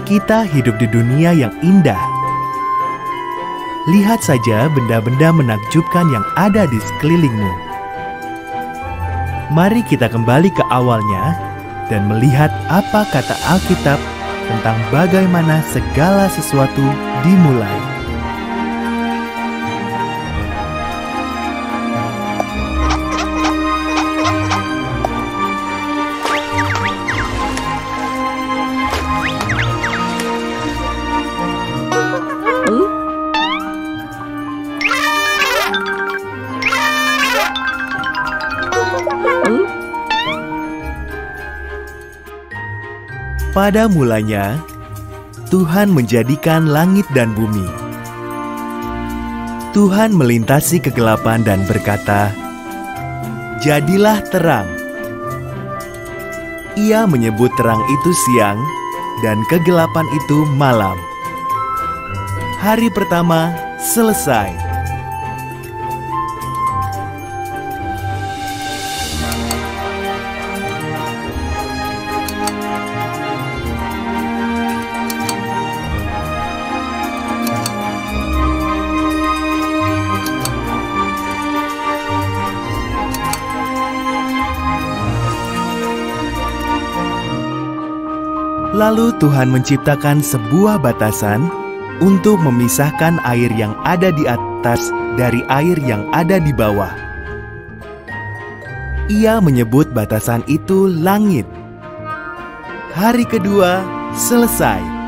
Kita hidup di dunia yang indah. Lihat saja benda-benda menakjubkan yang ada di sekelilingmu. Mari kita kembali ke awalnya dan melihat apa kata Alkitab tentang bagaimana segala sesuatu dimulai. Pada mulanya, Tuhan menjadikan langit dan bumi. Tuhan melintasi kegelapan dan berkata, "Jadilah terang." Ia menyebut terang itu siang dan kegelapan itu malam. Hari pertama selesai. Lalu Tuhan menciptakan sebuah batasan untuk memisahkan air yang ada di atas dari air yang ada di bawah. Ia menyebut batasan itu langit. Hari kedua selesai.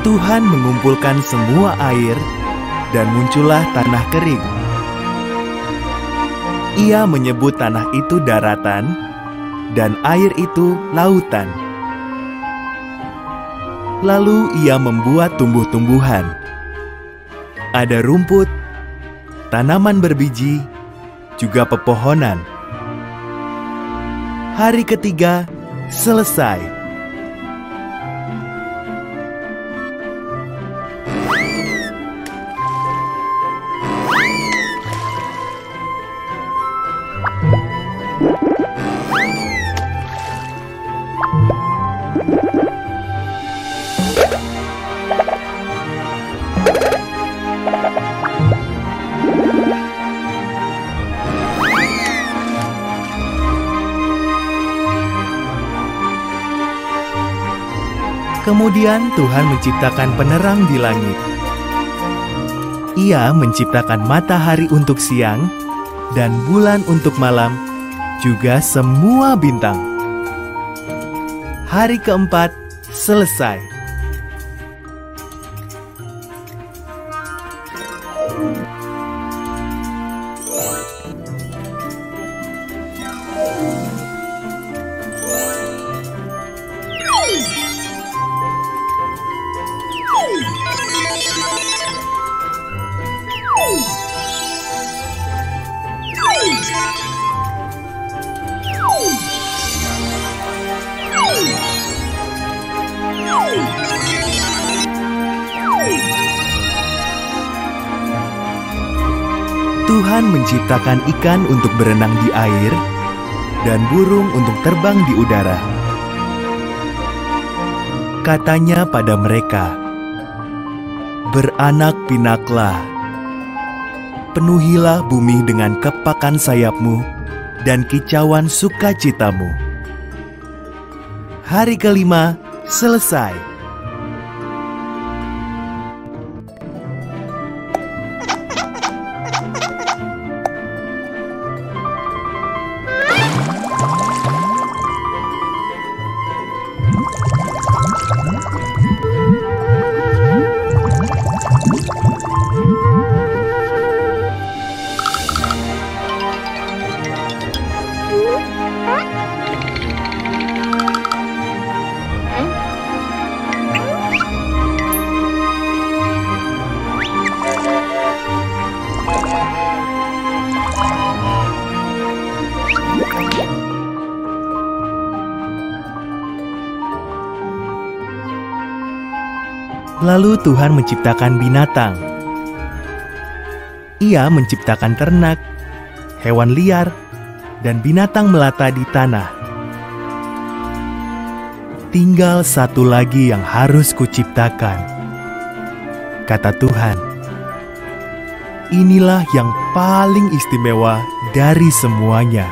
Tuhan mengumpulkan semua air dan muncullah tanah kering. Ia menyebut tanah itu daratan dan air itu lautan. Lalu ia membuat tumbuh-tumbuhan. Ada rumput, tanaman berbiji, juga pepohonan. Hari ketiga selesai. Kemudian Tuhan menciptakan penerang di langit. Ia menciptakan matahari untuk siang dan bulan untuk malam, juga semua bintang. Hari keempat selesai. Tuhan menciptakan ikan untuk berenang di air dan burung untuk terbang di udara. Katanya pada mereka, "Beranak pinaklah, penuhilah bumi dengan kepakan sayapmu dan kicauan sukacitamu." Hari kelima selesai. Lalu Tuhan menciptakan binatang. Ia menciptakan ternak, hewan liar, dan binatang melata di tanah. Tinggal satu lagi yang harus kuciptakan, kata Tuhan. Inilah yang paling istimewa dari semuanya.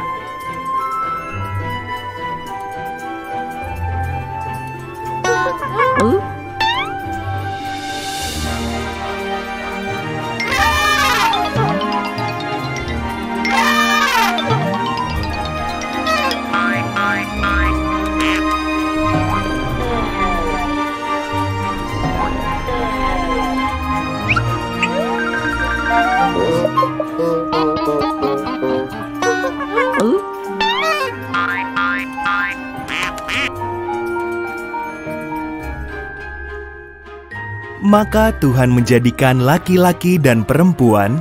Maka Tuhan menjadikan laki-laki dan perempuan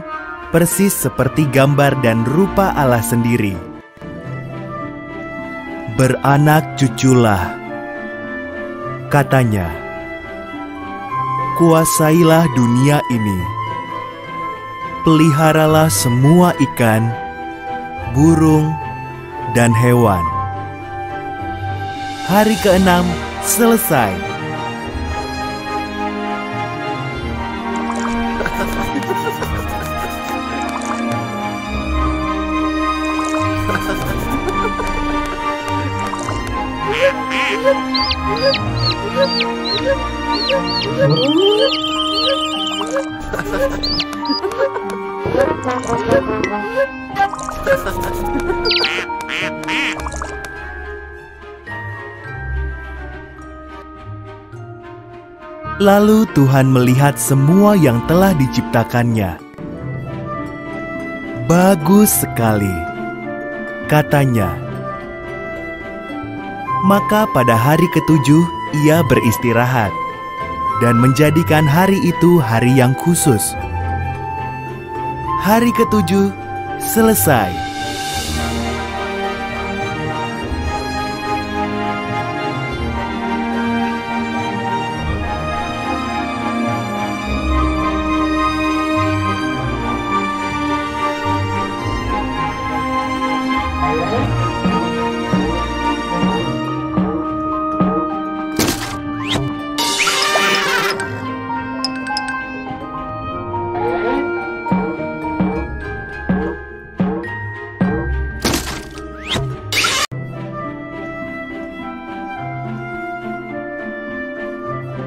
persis seperti gambar dan rupa Allah sendiri. Beranak cuculah, katanya. Kuasailah dunia ini. Peliharalah semua ikan, burung, dan hewan. Hari ke-6 selesai. Lalu Tuhan melihat semua yang telah diciptakannya. Bagus sekali, katanya. Maka pada hari ke-7 ia beristirahat dan menjadikan hari itu hari yang khusus. Hari ke-7 selesai.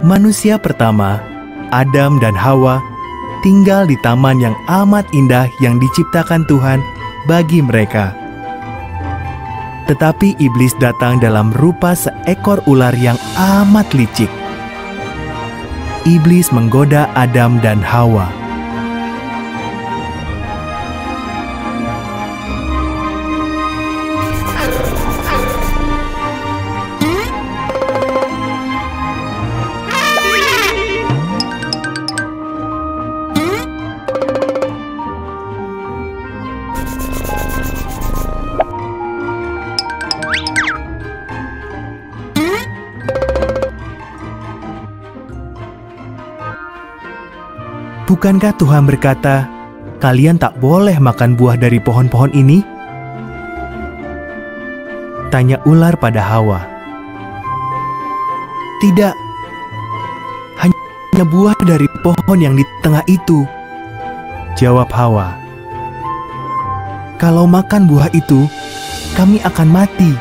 Manusia pertama, Adam dan Hawa, tinggal di taman yang amat indah yang diciptakan Tuhan bagi mereka. Tetapi iblis datang dalam rupa seekor ular yang amat licik. Iblis menggoda Adam dan Hawa. Bukankah Tuhan berkata, kalian tak boleh makan buah dari pohon-pohon ini? Tanya ular pada Hawa. Tidak, hanya buah dari pohon yang di tengah itu, jawab Hawa. Kalau makan buah itu, kami akan mati.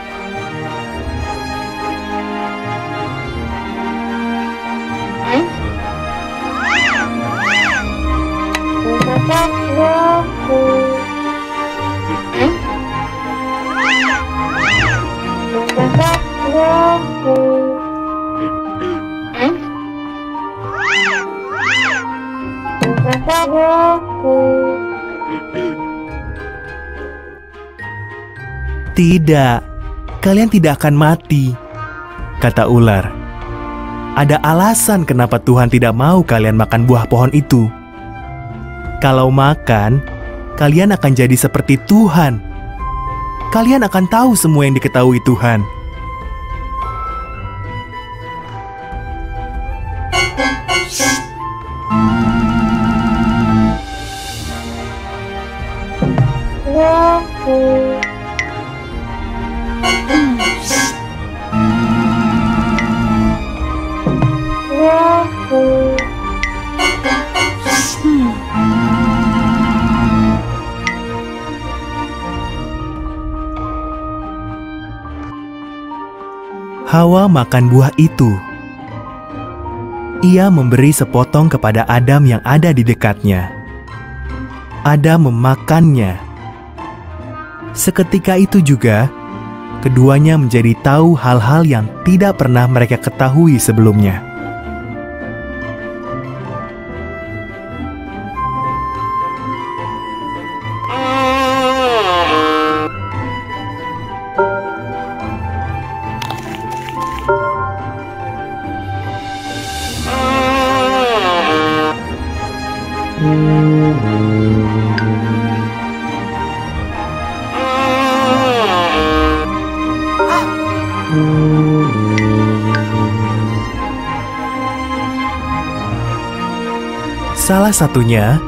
Tidak, kalian tidak akan mati, kata ular. Ada alasan kenapa Tuhan tidak mau kalian makan buah pohon itu. Kalau makan, kalian akan jadi seperti Tuhan. Kalian akan tahu semua yang diketahui Tuhan. Hawa makan buah itu. Ia memberi sepotong kepada Adam yang ada di dekatnya. Adam memakannya. Seketika itu juga, keduanya menjadi tahu hal-hal yang tidak pernah mereka ketahui sebelumnya. Salah satunya,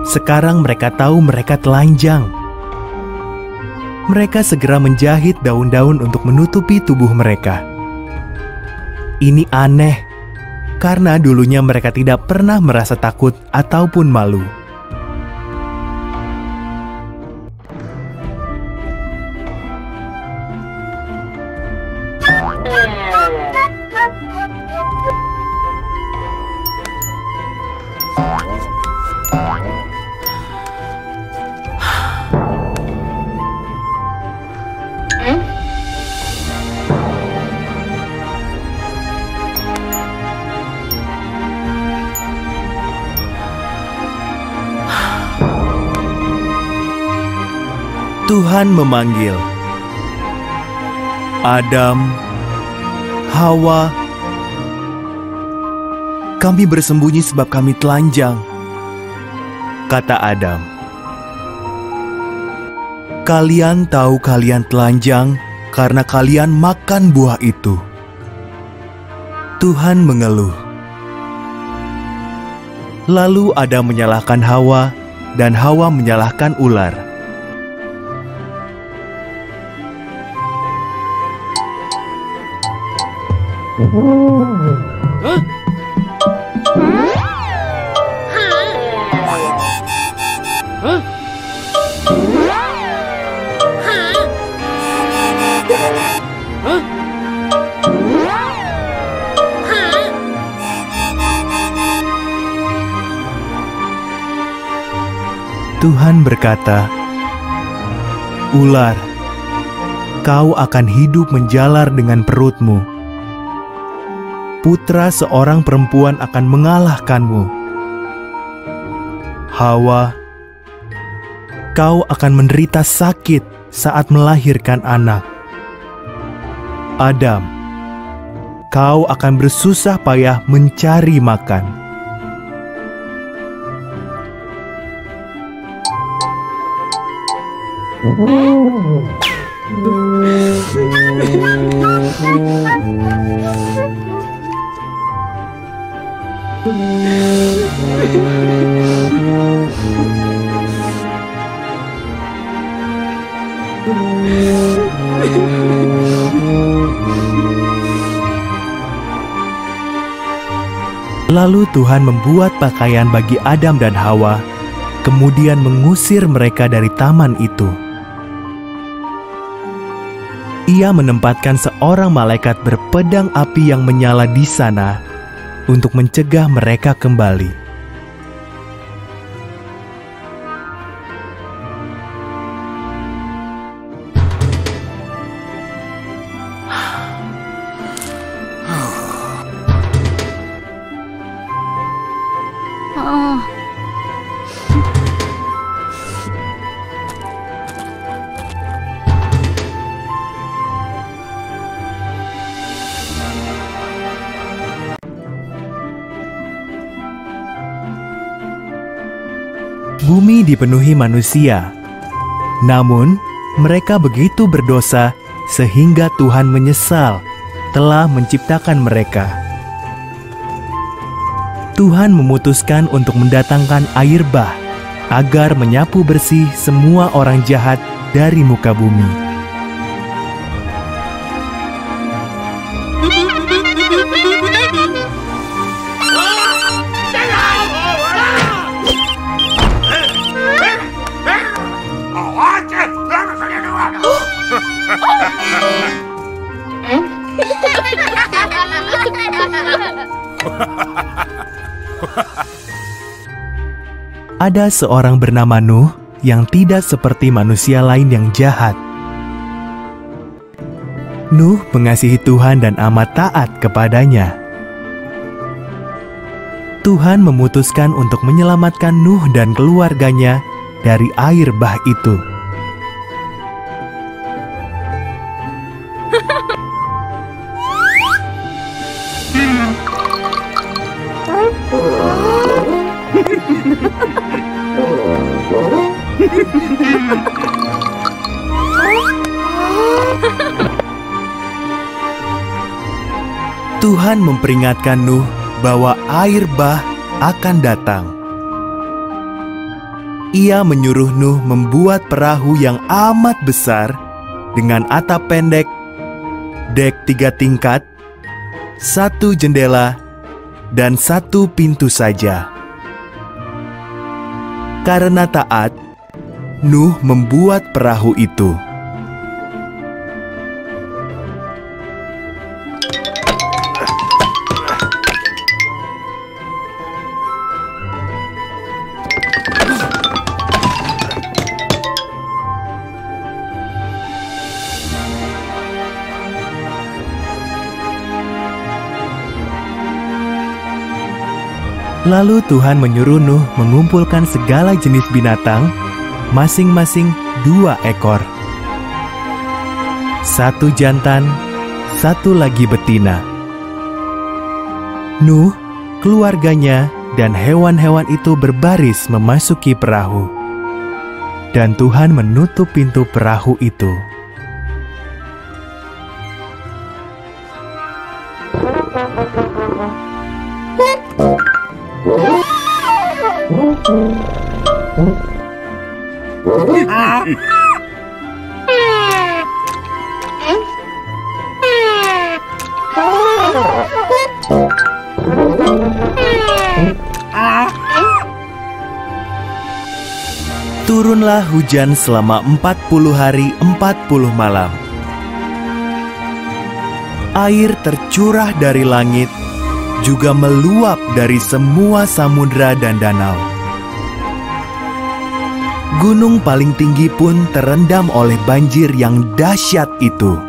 sekarang mereka tahu mereka telanjang. Mereka segera menjahit daun-daun untuk menutupi tubuh mereka. Ini aneh, karena dulunya mereka tidak pernah merasa takut ataupun malu. Tuhan memanggil, "Adam, Hawa, kami bersembunyi sebab kami telanjang," kata Adam. "Kalian tahu kalian telanjang karena kalian makan buah itu." Tuhan mengeluh. Lalu Adam menyalahkan Hawa dan Hawa menyalahkan ular. Tuhan berkata, "Ular, kau akan hidup menjalar dengan perutmu. Putra seorang perempuan akan mengalahkanmu. Hawa, kau akan menderita sakit saat melahirkan anak. Adam, kau akan bersusah payah mencari makan." Lalu Tuhan membuat pakaian bagi Adam dan Hawa, kemudian mengusir mereka dari taman itu. Ia menempatkan seorang malaikat berpedang api yang menyala di sana untuk mencegah mereka kembali. Bumi dipenuhi manusia, namun mereka begitu berdosa sehingga Tuhan menyesal telah menciptakan mereka. Tuhan memutuskan untuk mendatangkan air bah agar menyapu bersih semua orang jahat dari muka bumi. Ada seorang bernama Nuh yang tidak seperti manusia lain yang jahat. Nuh mengasihi Tuhan dan amat taat kepadanya. Tuhan memutuskan untuk menyelamatkan Nuh dan keluarganya dari air bah itu. Tuhan memperingatkan Nuh bahwa air bah akan datang. Ia menyuruh Nuh membuat perahu yang amat besar dengan atap pendek, dek 3 tingkat, 1 jendela, dan 1 pintu saja. Karena taat, Nuh membuat perahu itu. Lalu Tuhan menyuruh Nuh mengumpulkan segala jenis binatang, masing-masing 2 ekor. 1 jantan, 1 lagi betina. Nuh, keluarganya, dan hewan-hewan itu berbaris memasuki perahu. Dan Tuhan menutup pintu perahu itu. Turunlah hujan selama 40 hari 40 malam. Air tercurah dari langit, juga meluap dari semua samudra dan danau. Gunung paling tinggi pun terendam oleh banjir yang dahsyat itu.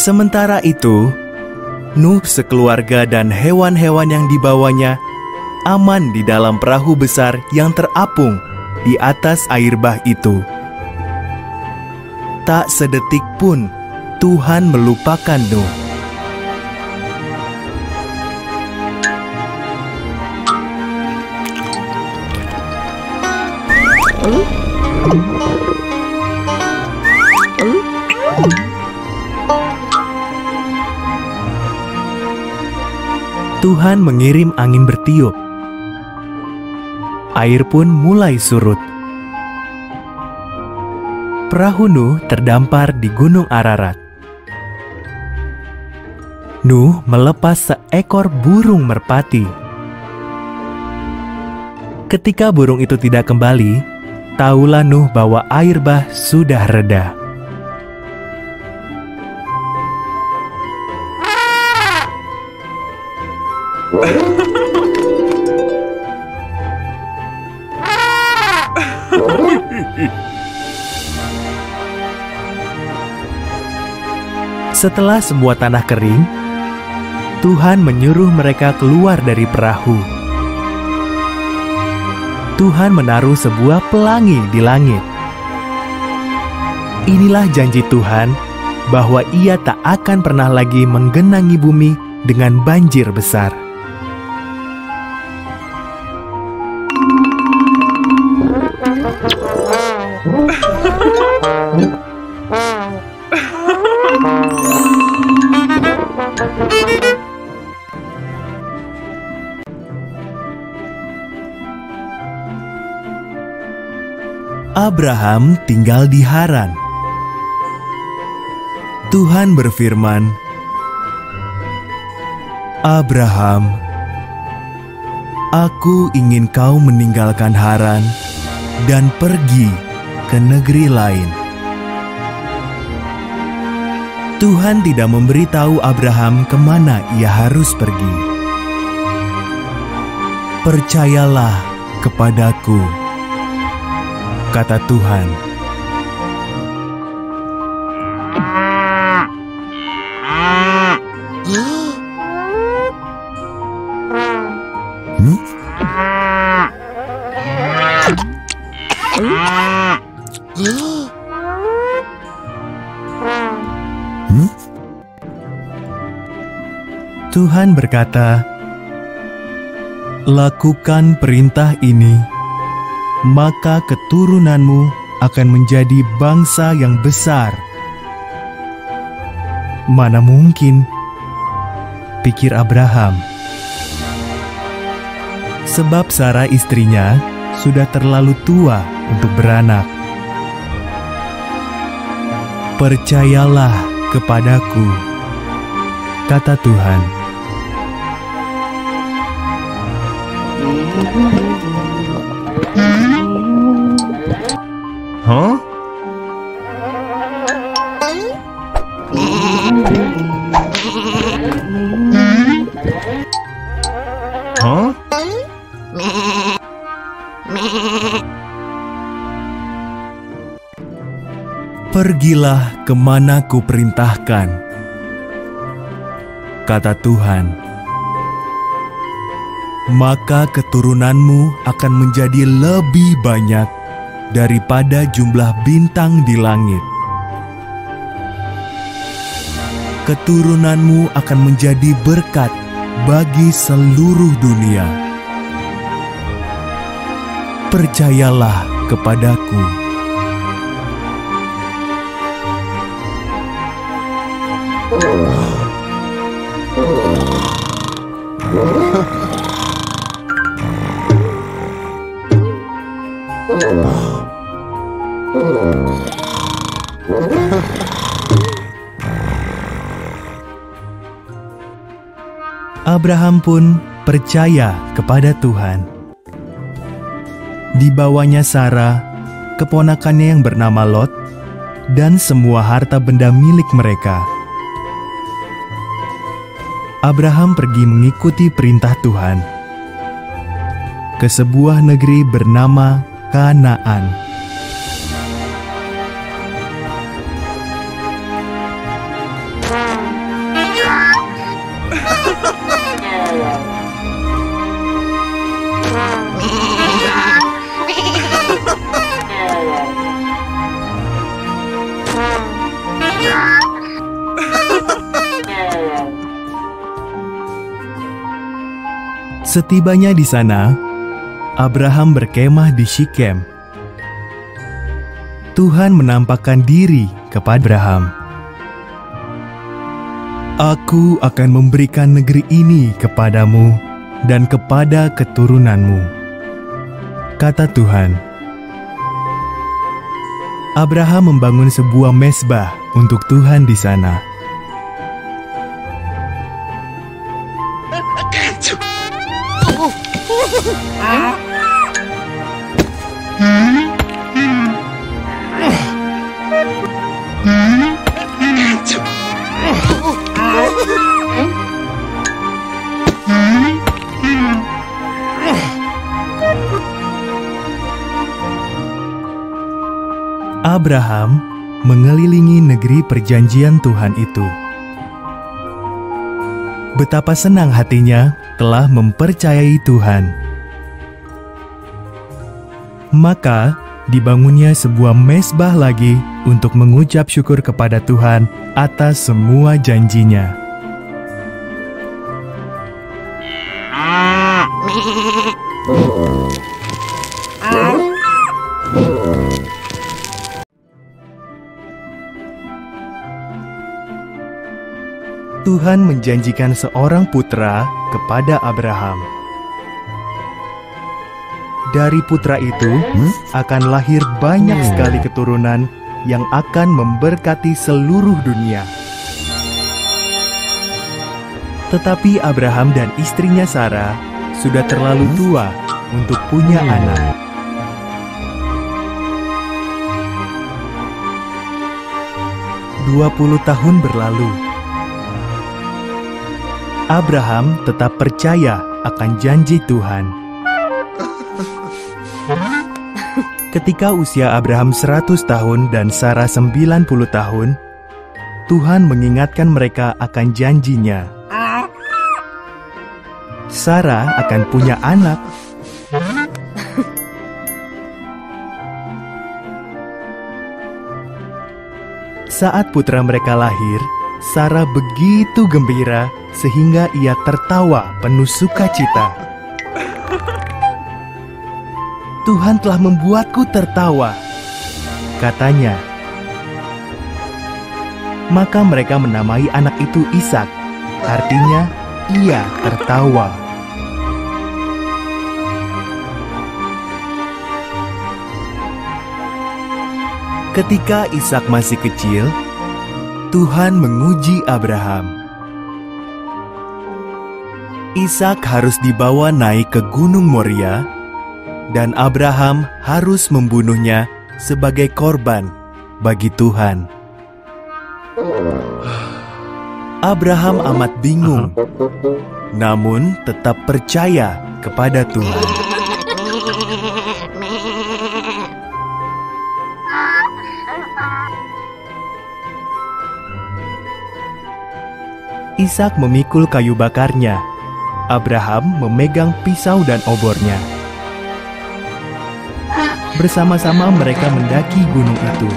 Sementara itu, Nuh sekeluarga dan hewan-hewan yang dibawanya aman di dalam perahu besar yang terapung di atas air bah itu. Tak sedetik pun Tuhan melupakan Nuh. Tuhan mengirim angin bertiup. Air pun mulai surut. Perahu Nuh terdampar di Gunung Ararat. Nuh melepas seekor burung merpati. Ketika burung itu tidak kembali, tahulah Nuh bahwa air bah sudah reda. Setelah semua tanah kering, Tuhan menyuruh mereka keluar dari perahu. Tuhan menaruh sebuah pelangi di langit. Inilah janji Tuhan bahwa Ia tak akan pernah lagi menggenangi bumi dengan banjir besar. Abraham tinggal di Haran. Tuhan berfirman, "Abraham, Aku ingin kau meninggalkan Haran dan pergi ke negeri lain." Tuhan tidak memberitahu Abraham kemana ia harus pergi. "Percayalah kepadaku," kata Tuhan. Tuhan berkata, "Lakukan perintah ini, maka keturunanmu akan menjadi bangsa yang besar." "Mana mungkin," pikir Abraham, sebab Sarah istrinya sudah terlalu tua untuk beranak. "Percayalah kepadaku," kata Tuhan. Hah? Hah? "Pergilah kemana kuperintahkan," kata Tuhan. "Maka keturunanmu akan menjadi lebih banyak daripada jumlah bintang di langit. Keturunanmu akan menjadi berkat bagi seluruh dunia. Percayalah kepadaku." Abraham pun percaya kepada Tuhan. Dibawanya Sarah, keponakannya yang bernama Lot, dan semua harta benda milik mereka. Abraham pergi mengikuti perintah Tuhan ke sebuah negeri bernama Kanaan. Setibanya di sana, Abraham berkemah di Shikem. Tuhan menampakkan diri kepada Abraham. "Aku akan memberikan negeri ini kepadamu dan kepada keturunanmu," kata Tuhan. Abraham membangun sebuah mezbah untuk Tuhan di sana. Abraham mengelilingi negeri perjanjian Tuhan itu. Betapa senang hatinya telah mempercayai Tuhan. Maka dibangunnya sebuah mezbah lagi untuk mengucap syukur kepada Tuhan atas semua janjinya. Tuhan menjanjikan seorang putra kepada Abraham. Dari putra itu akan lahir banyak sekali keturunan yang akan memberkati seluruh dunia. Tetapi Abraham dan istrinya Sarah sudah terlalu tua untuk punya anak. "20 tahun berlalu. Abraham tetap percaya akan janji Tuhan. Ketika usia Abraham 100 tahun dan Sarah 90 tahun, Tuhan mengingatkan mereka akan janjinya. Sarah akan punya anak. Saat putra mereka lahir, Sarah begitu gembira sehingga ia tertawa penuh sukacita. "Tuhan telah membuatku tertawa," katanya. Maka mereka menamai anak itu Ishak, artinya ia tertawa. Ketika Ishak masih kecil, Tuhan menguji Abraham. Ishak harus dibawa naik ke Gunung Moria, dan Abraham harus membunuhnya sebagai korban bagi Tuhan. Abraham amat bingung, namun tetap percaya kepada Tuhan. Ishak memikul kayu bakarnya. Abraham memegang pisau dan obornya. Bersama-sama mereka mendaki gunung itu.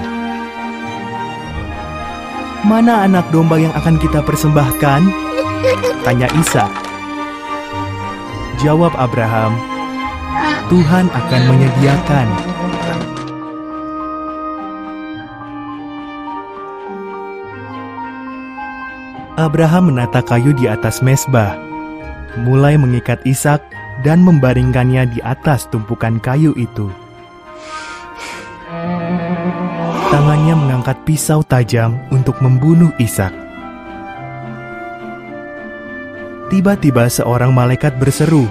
"Mana anak domba yang akan kita persembahkan?" tanya Ishak. Jawab Abraham, "Tuhan akan menyediakan." Abraham menata kayu di atas mezbah, mulai mengikat Ishak dan membaringkannya di atas tumpukan kayu itu. Tangannya mengangkat pisau tajam untuk membunuh Ishak. Tiba-tiba seorang malaikat berseru,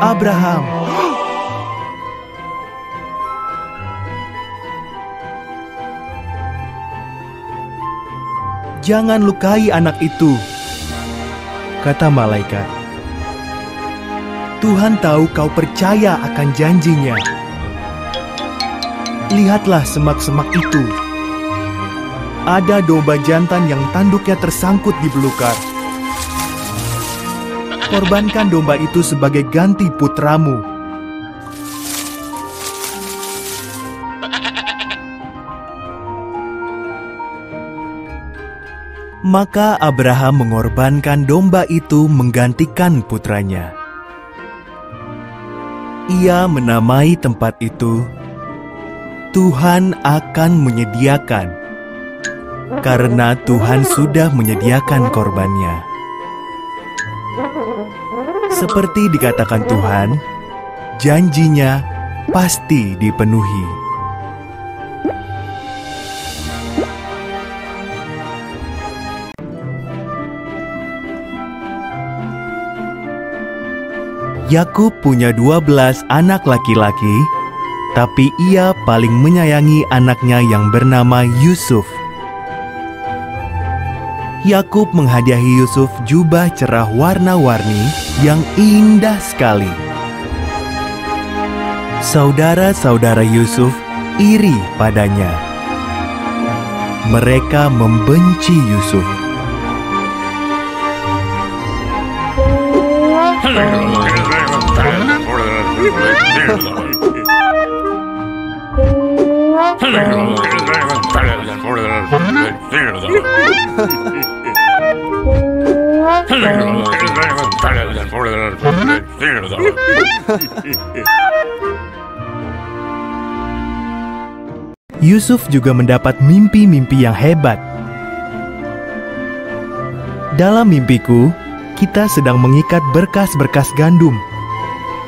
"Abraham!" "Jangan lukai anak itu," kata malaikat. "Tuhan tahu kau percaya akan janjinya. Lihatlah semak-semak itu. Ada domba jantan yang tanduknya tersangkut di belukar. Korbankan domba itu sebagai ganti putramu." Maka Abraham mengorbankan domba itu menggantikan putranya. Ia menamai tempat itu Tuhan akan menyediakan, karena Tuhan sudah menyediakan korbannya. Seperti dikatakan Tuhan, janjinya pasti dipenuhi. Yakub punya 12 anak laki-laki, tapi ia paling menyayangi anaknya yang bernama Yusuf. Yakub menghadiahi Yusuf jubah cerah warna-warni yang indah sekali. Saudara-saudara Yusuf iri padanya. Mereka membenci Yusuf. Yusuf juga mendapat mimpi-mimpi yang hebat. "Dalam mimpiku, kita sedang mengikat berkas-berkas gandum,"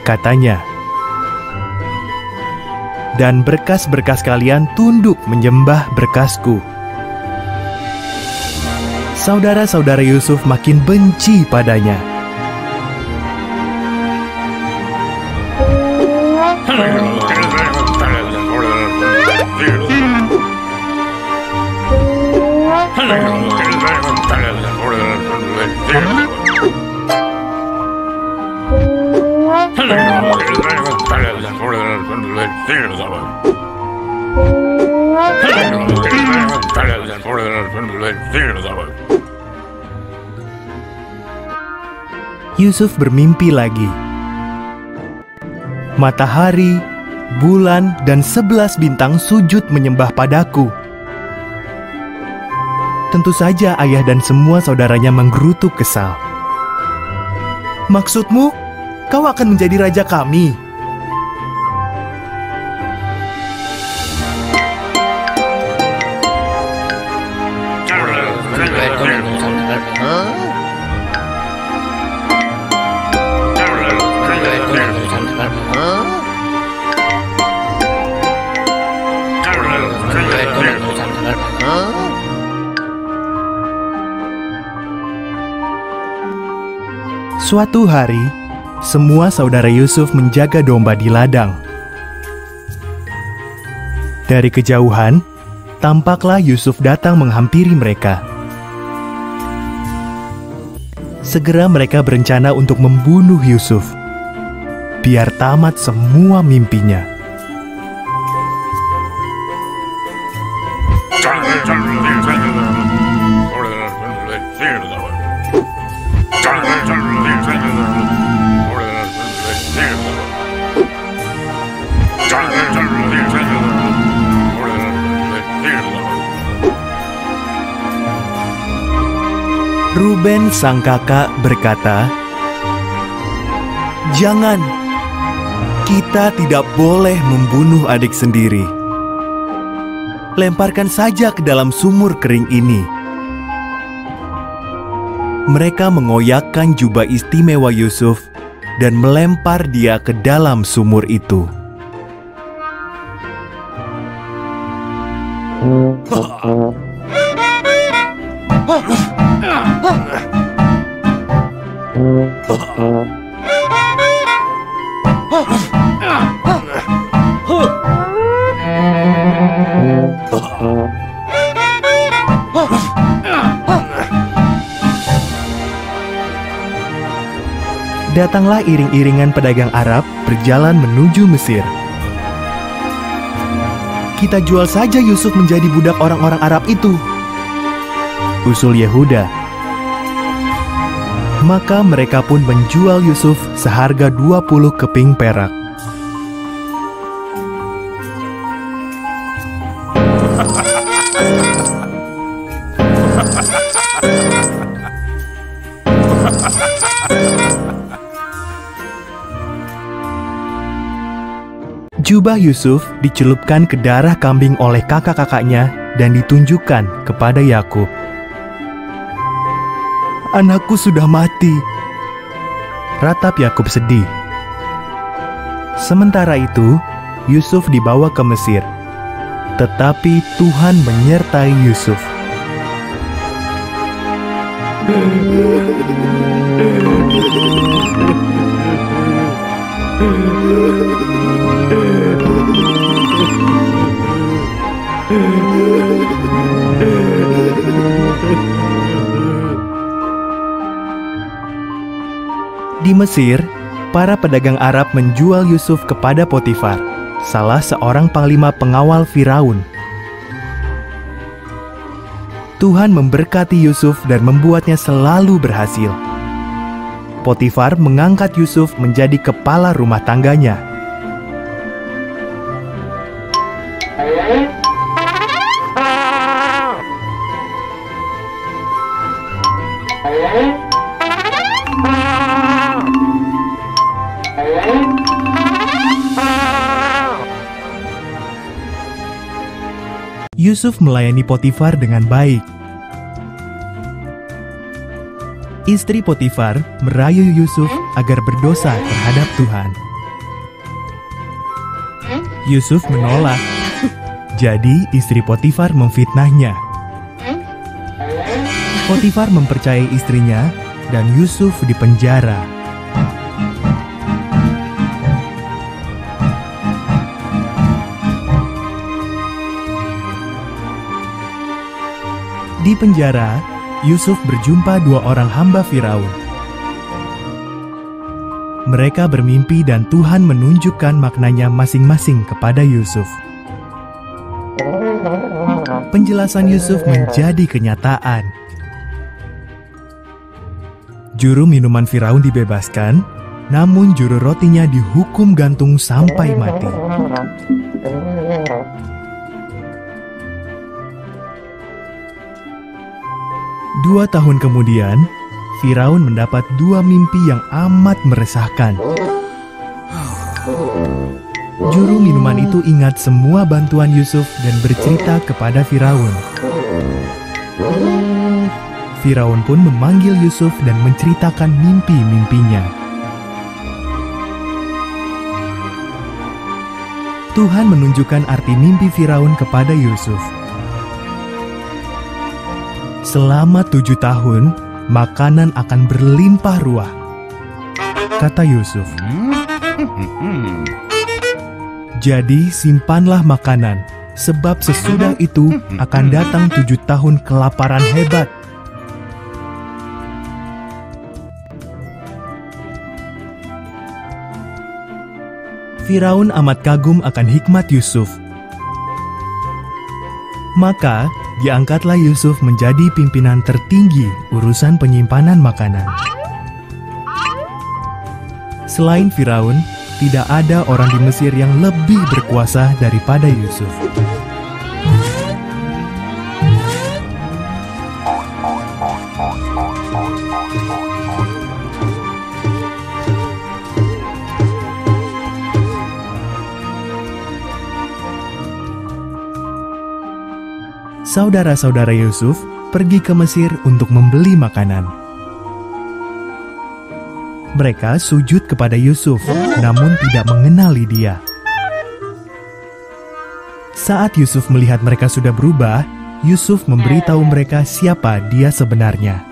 katanya. "Dan berkas-berkas kalian tunduk menyembah berkasku." Saudara-saudara Yusuf makin benci padanya. Yusuf bermimpi lagi. Matahari, bulan, dan 11 bintang sujud menyembah padaku. Tentu saja ayah dan semua saudaranya menggerutu kesal. Maksudmu, kau akan menjadi raja kami? Suatu hari, semua saudara Yusuf menjaga domba di ladang. Dari kejauhan, tampaklah Yusuf datang menghampiri mereka. Segera mereka berencana untuk membunuh Yusuf, biar tamat semua mimpinya. Ruben sang kakak berkata, "Jangan, kita tidak boleh membunuh adik sendiri. Lemparkan saja ke dalam sumur kering ini." Mereka mengoyakkan jubah istimewa Yusuf dan melempar dia ke dalam sumur itu. Datanglah iring-iringan pedagang Arab berjalan menuju Mesir. "Kita jual saja Yusuf menjadi budak orang-orang Arab itu," usul Yehuda. Maka mereka pun menjual Yusuf seharga 20 keping perak. Jubah Yusuf dicelupkan ke darah kambing oleh kakak-kakaknya dan ditunjukkan kepada Yakub. "Anakku sudah mati," ratap Yakub sedih. Sementara itu, Yusuf dibawa ke Mesir. Tetapi Tuhan menyertai Yusuf. Di Mesir, para pedagang Arab menjual Yusuf kepada Potifar, salah seorang panglima pengawal Firaun. Tuhan memberkati Yusuf dan membuatnya selalu berhasil. Potifar mengangkat Yusuf menjadi kepala rumah tangganya. Yusuf melayani Potifar dengan baik. Istri Potifar merayu Yusuf agar berdosa terhadap Tuhan. Yusuf menolak. Jadi istri Potifar memfitnahnya. Potifar mempercayai istrinya dan Yusuf dipenjara. Di penjara, Yusuf berjumpa dua orang hamba Firaun. Mereka bermimpi dan Tuhan menunjukkan maknanya masing-masing kepada Yusuf. Penjelasan Yusuf menjadi kenyataan. Juru minuman Firaun dibebaskan, namun juru rotinya dihukum gantung sampai mati. 2 tahun kemudian, Firaun mendapat 2 mimpi yang amat meresahkan. Juru minuman itu ingat semua bantuan Yusuf dan bercerita kepada Firaun. Firaun pun memanggil Yusuf dan menceritakan mimpi-mimpinya. Tuhan menunjukkan arti mimpi Firaun kepada Yusuf. Selama 7 tahun, makanan akan berlimpah ruah, kata Yusuf. Jadi simpanlah makanan, sebab sesudah itu akan datang 7 tahun kelaparan hebat. Firaun amat kagum akan hikmat Yusuf. Maka, diangkatlah Yusuf menjadi pimpinan tertinggi urusan penyimpanan makanan. Selain Firaun, tidak ada orang di Mesir yang lebih berkuasa daripada Yusuf. Saudara-saudara Yusuf pergi ke Mesir untuk membeli makanan. Mereka sujud kepada Yusuf, namun tidak mengenali dia. Saat Yusuf melihat mereka sudah berubah, Yusuf memberitahu mereka siapa dia sebenarnya.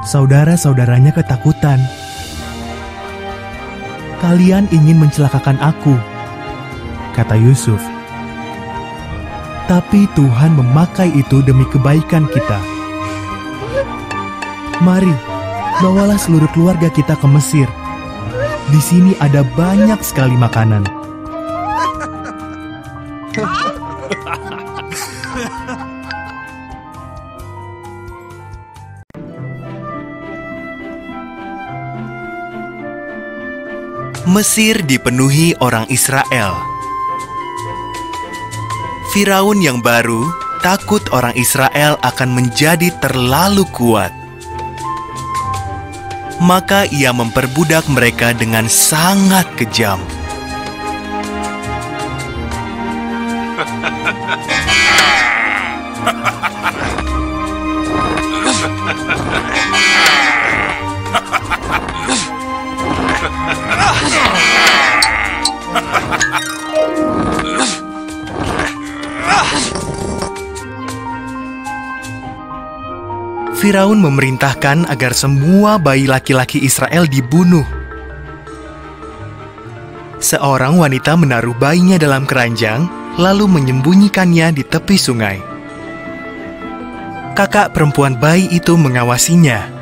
Saudara-saudaranya ketakutan. "Kalian ingin mencelakakan aku," kata Yusuf. "Tapi Tuhan memakai itu demi kebaikan kita. Mari, bawalah seluruh keluarga kita ke Mesir. Di sini ada banyak sekali makanan." Mesir dipenuhi orang Israel. Firaun yang baru takut orang Israel akan menjadi terlalu kuat. Maka ia memperbudak mereka dengan sangat kejam. Firaun memerintahkan agar semua bayi laki-laki Israel dibunuh. Seorang wanita menaruh bayinya dalam keranjang, lalu menyembunyikannya di tepi sungai. Kakak perempuan bayi itu mengawasinya.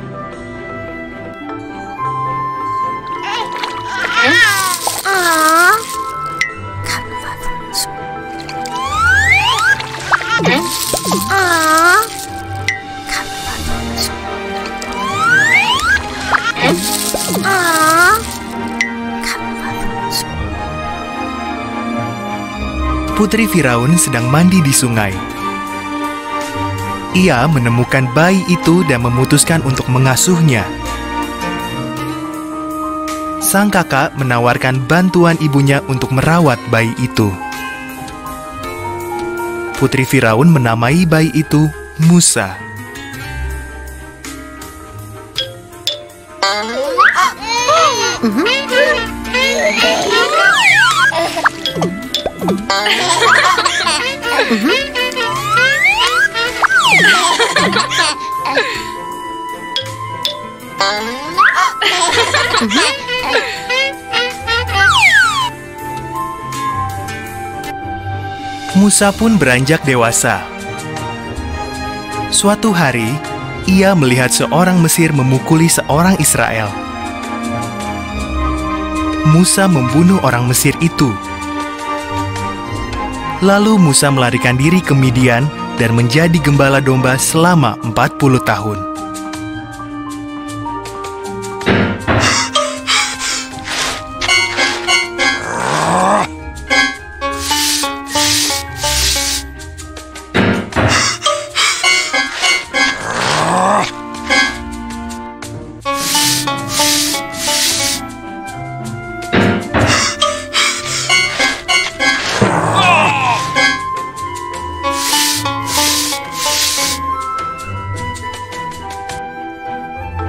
Putri Firaun sedang mandi di sungai. Ia menemukan bayi itu dan memutuskan untuk mengasuhnya. Sang kakak menawarkan bantuan ibunya untuk merawat bayi itu. Putri Firaun menamai bayi itu Musa. Musa pun beranjak dewasa. Suatu hari, ia melihat seorang Mesir memukuli seorang Israel. Musa membunuh orang Mesir itu. Lalu Musa melarikan diri ke Midian dan menjadi gembala domba selama 40 tahun.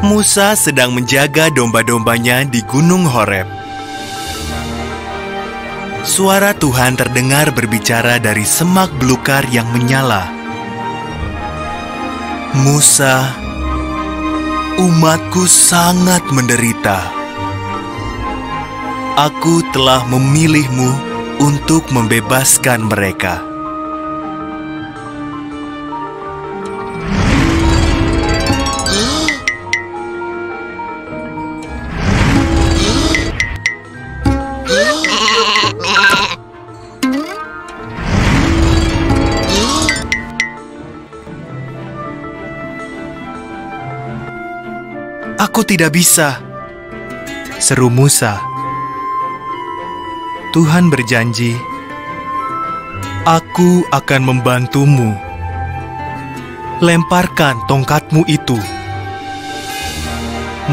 Musa sedang menjaga domba-dombanya di Gunung Horeb. Suara Tuhan terdengar berbicara dari semak belukar yang menyala. Musa, umatku sangat menderita. Aku telah memilihmu untuk membebaskan mereka. Aku tidak bisa, seru Musa. Tuhan berjanji, aku akan membantumu. Lemparkan tongkatmu itu.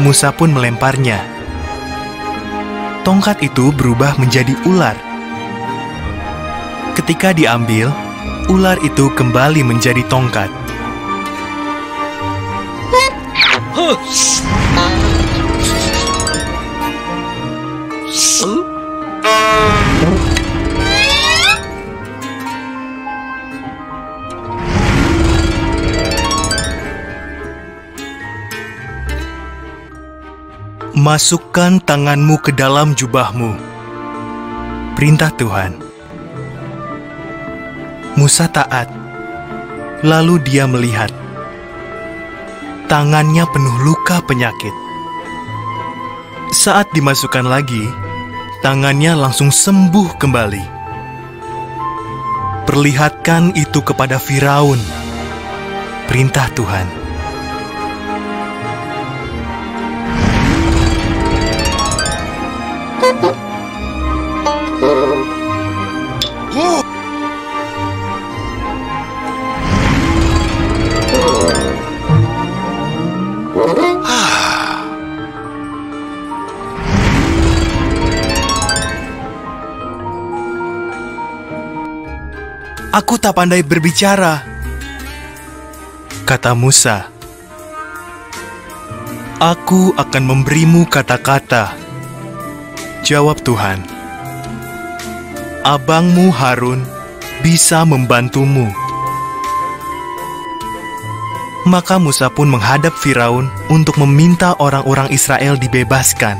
Musa pun melemparnya. Tongkat itu berubah menjadi ular. Ketika diambil, ular itu kembali menjadi tongkat. Masukkan tanganmu ke dalam jubahmu. Perintah Tuhan. Musa taat. Lalu dia melihat. Tangannya penuh luka penyakit. Saat dimasukkan lagi, tangannya langsung sembuh kembali. Perlihatkan itu kepada Firaun. Perintah Tuhan. Aku tak pandai berbicara, kata Musa. Aku akan memberimu kata-kata, jawab Tuhan. Abangmu Harun bisa membantumu. Maka Musa pun menghadap Firaun untuk meminta orang-orang Israel dibebaskan.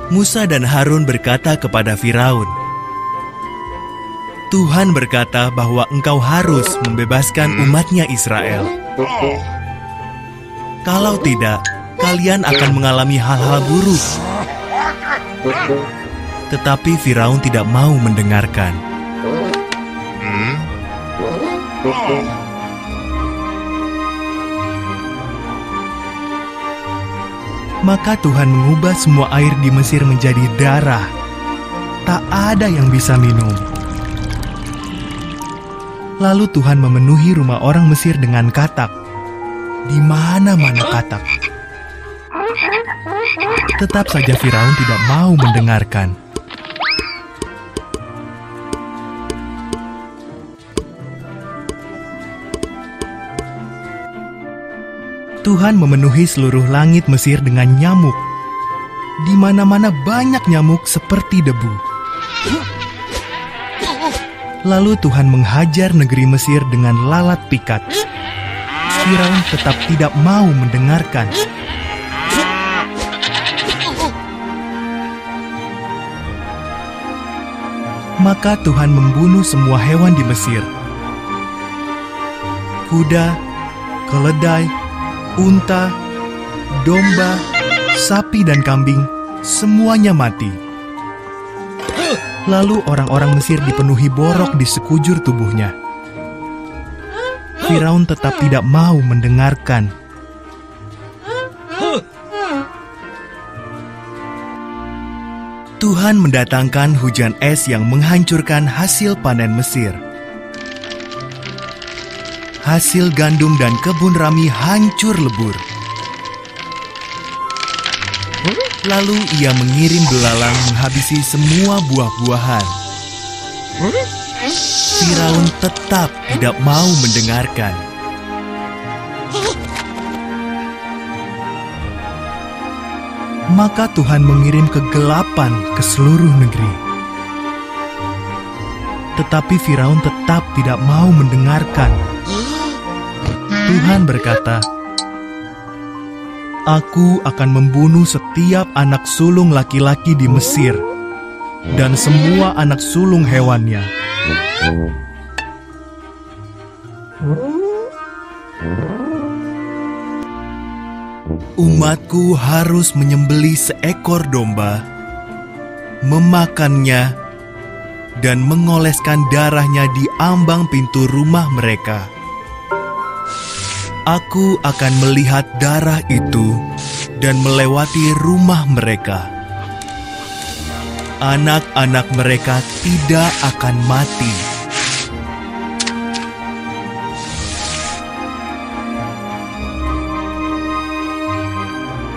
Musa dan Harun berkata kepada Firaun, Tuhan berkata bahwa engkau harus membebaskan umatnya Israel. Kalau tidak, kalian akan mengalami hal-hal buruk. Tetapi Firaun tidak mau mendengarkan. Maka Tuhan mengubah semua air di Mesir menjadi darah. Tak ada yang bisa minum. Lalu Tuhan memenuhi rumah orang Mesir dengan katak. Di mana-mana katak. Tetap saja Firaun tidak mau mendengarkan. Tuhan memenuhi seluruh langit Mesir dengan nyamuk. Di mana-mana banyak nyamuk seperti debu. Lalu Tuhan menghajar negeri Mesir dengan lalat pikat. Firaun tetap tidak mau mendengarkan. Maka Tuhan membunuh semua hewan di Mesir. Kuda, keledai, unta, domba, sapi dan kambing, semuanya mati. Lalu orang-orang Mesir dipenuhi borok di sekujur tubuhnya. Firaun tetap tidak mau mendengarkan. Tuhan mendatangkan hujan es yang menghancurkan hasil panen Mesir. Hasil gandum dan kebun rami hancur lebur. Lalu ia mengirim belalang menghabisi semua buah-buahan. Firaun tetap tidak mau mendengarkan. Maka Tuhan mengirim kegelapan ke seluruh negeri. Tetapi Firaun tetap tidak mau mendengarkan. Tuhan berkata, "Aku akan membunuh setiap anak sulung laki-laki di Mesir dan semua anak sulung hewannya." Umatku harus menyembelih seekor domba, memakannya, dan mengoleskan darahnya di ambang pintu rumah mereka. Aku akan melihat darah itu dan melewati rumah mereka. Anak-anak mereka tidak akan mati.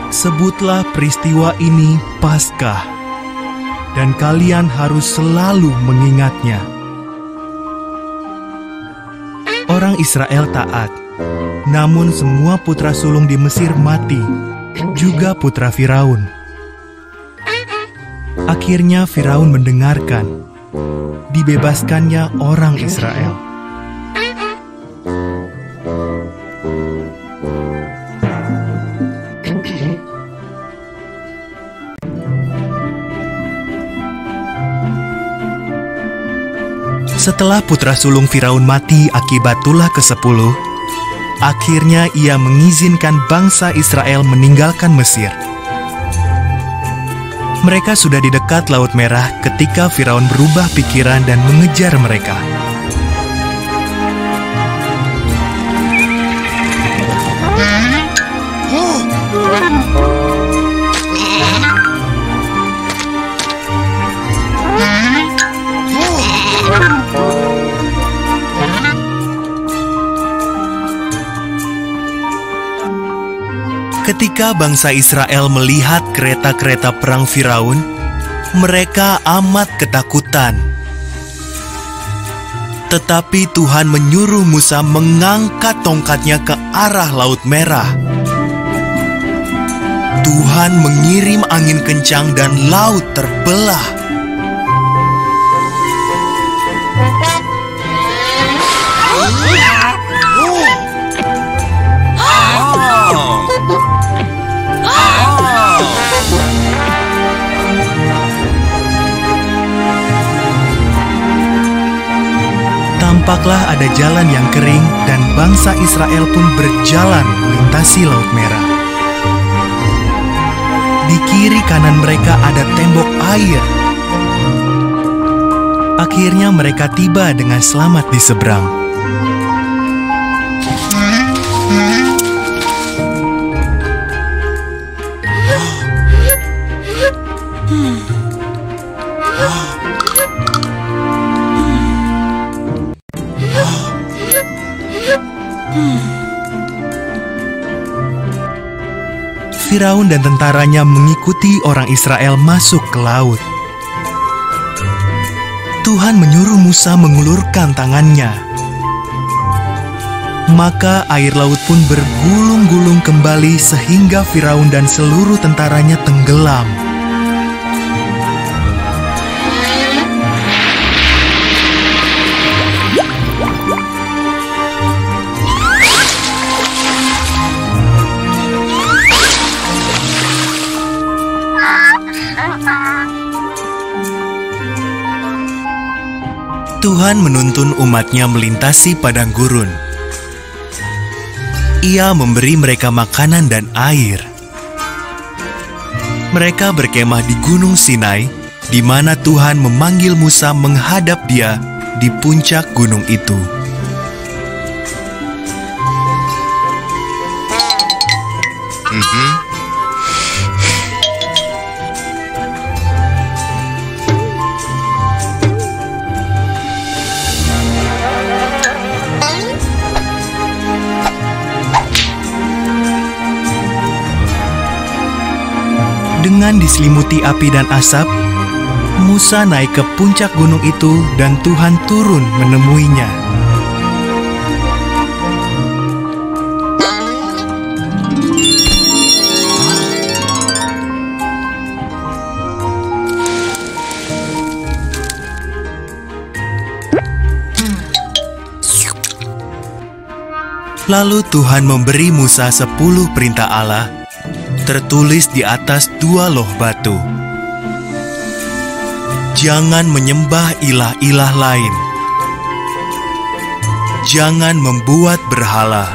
Sebutlah peristiwa ini Paskah, dan kalian harus selalu mengingatnya. Orang Israel taat, namun semua putra sulung di Mesir mati, juga putra Firaun. Akhirnya Firaun mendengarkan, dibebaskannya orang Israel. Setelah putra sulung Firaun mati akibat tulah ke-10, akhirnya ia mengizinkan bangsa Israel meninggalkan Mesir. Mereka sudah di dekat Laut Merah ketika Firaun berubah pikiran dan mengejar mereka. Ketika bangsa Israel melihat kereta-kereta perang Firaun, mereka amat ketakutan. Tetapi Tuhan menyuruh Musa mengangkat tongkatnya ke arah Laut Merah. Tuhan mengirim angin kencang dan laut terbelah. Tampaklah ada jalan yang kering dan bangsa Israel pun berjalan melintasi Laut Merah. Di kiri kanan mereka ada tembok air. Akhirnya mereka tiba dengan selamat di seberang. Firaun dan tentaranya mengikuti orang Israel masuk ke laut. Tuhan menyuruh Musa mengulurkan tangannya. Maka air laut pun bergulung-gulung kembali sehingga Firaun dan seluruh tentaranya tenggelam. Tuhan menuntun umatnya melintasi padang gurun. Ia memberi mereka makanan dan air. Mereka berkemah di Gunung Sinai, di mana Tuhan memanggil Musa menghadap Dia di puncak gunung itu. Dengan diselimuti api dan asap, Musa naik ke puncak gunung itu dan Tuhan turun menemuinya. Lalu Tuhan memberi Musa 10 perintah Allah, tertulis di atas 2 loh batu. Jangan menyembah ilah-ilah lain. Jangan membuat berhala.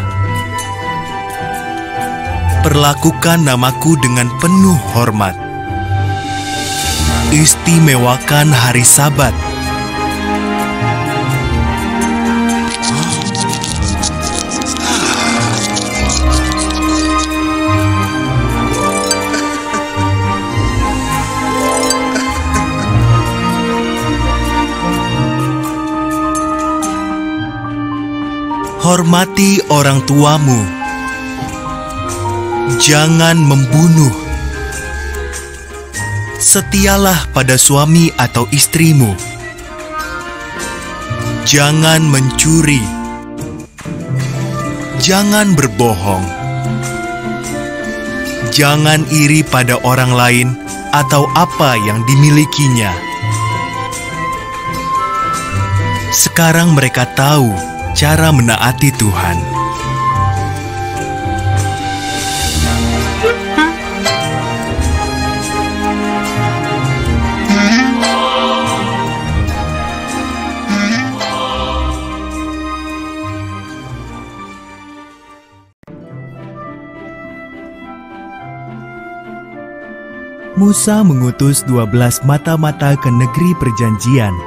Perlakukan namaku dengan penuh hormat. Istimewakan hari Sabat. Hormati orang tuamu. Jangan membunuh. Setialah pada suami atau istrimu. Jangan mencuri. Jangan berbohong. Jangan iri pada orang lain atau apa yang dimilikinya. Sekarang mereka tahu cara menaati Tuhan. Musa mengutus 12 mata-mata ke negeri perjanjian.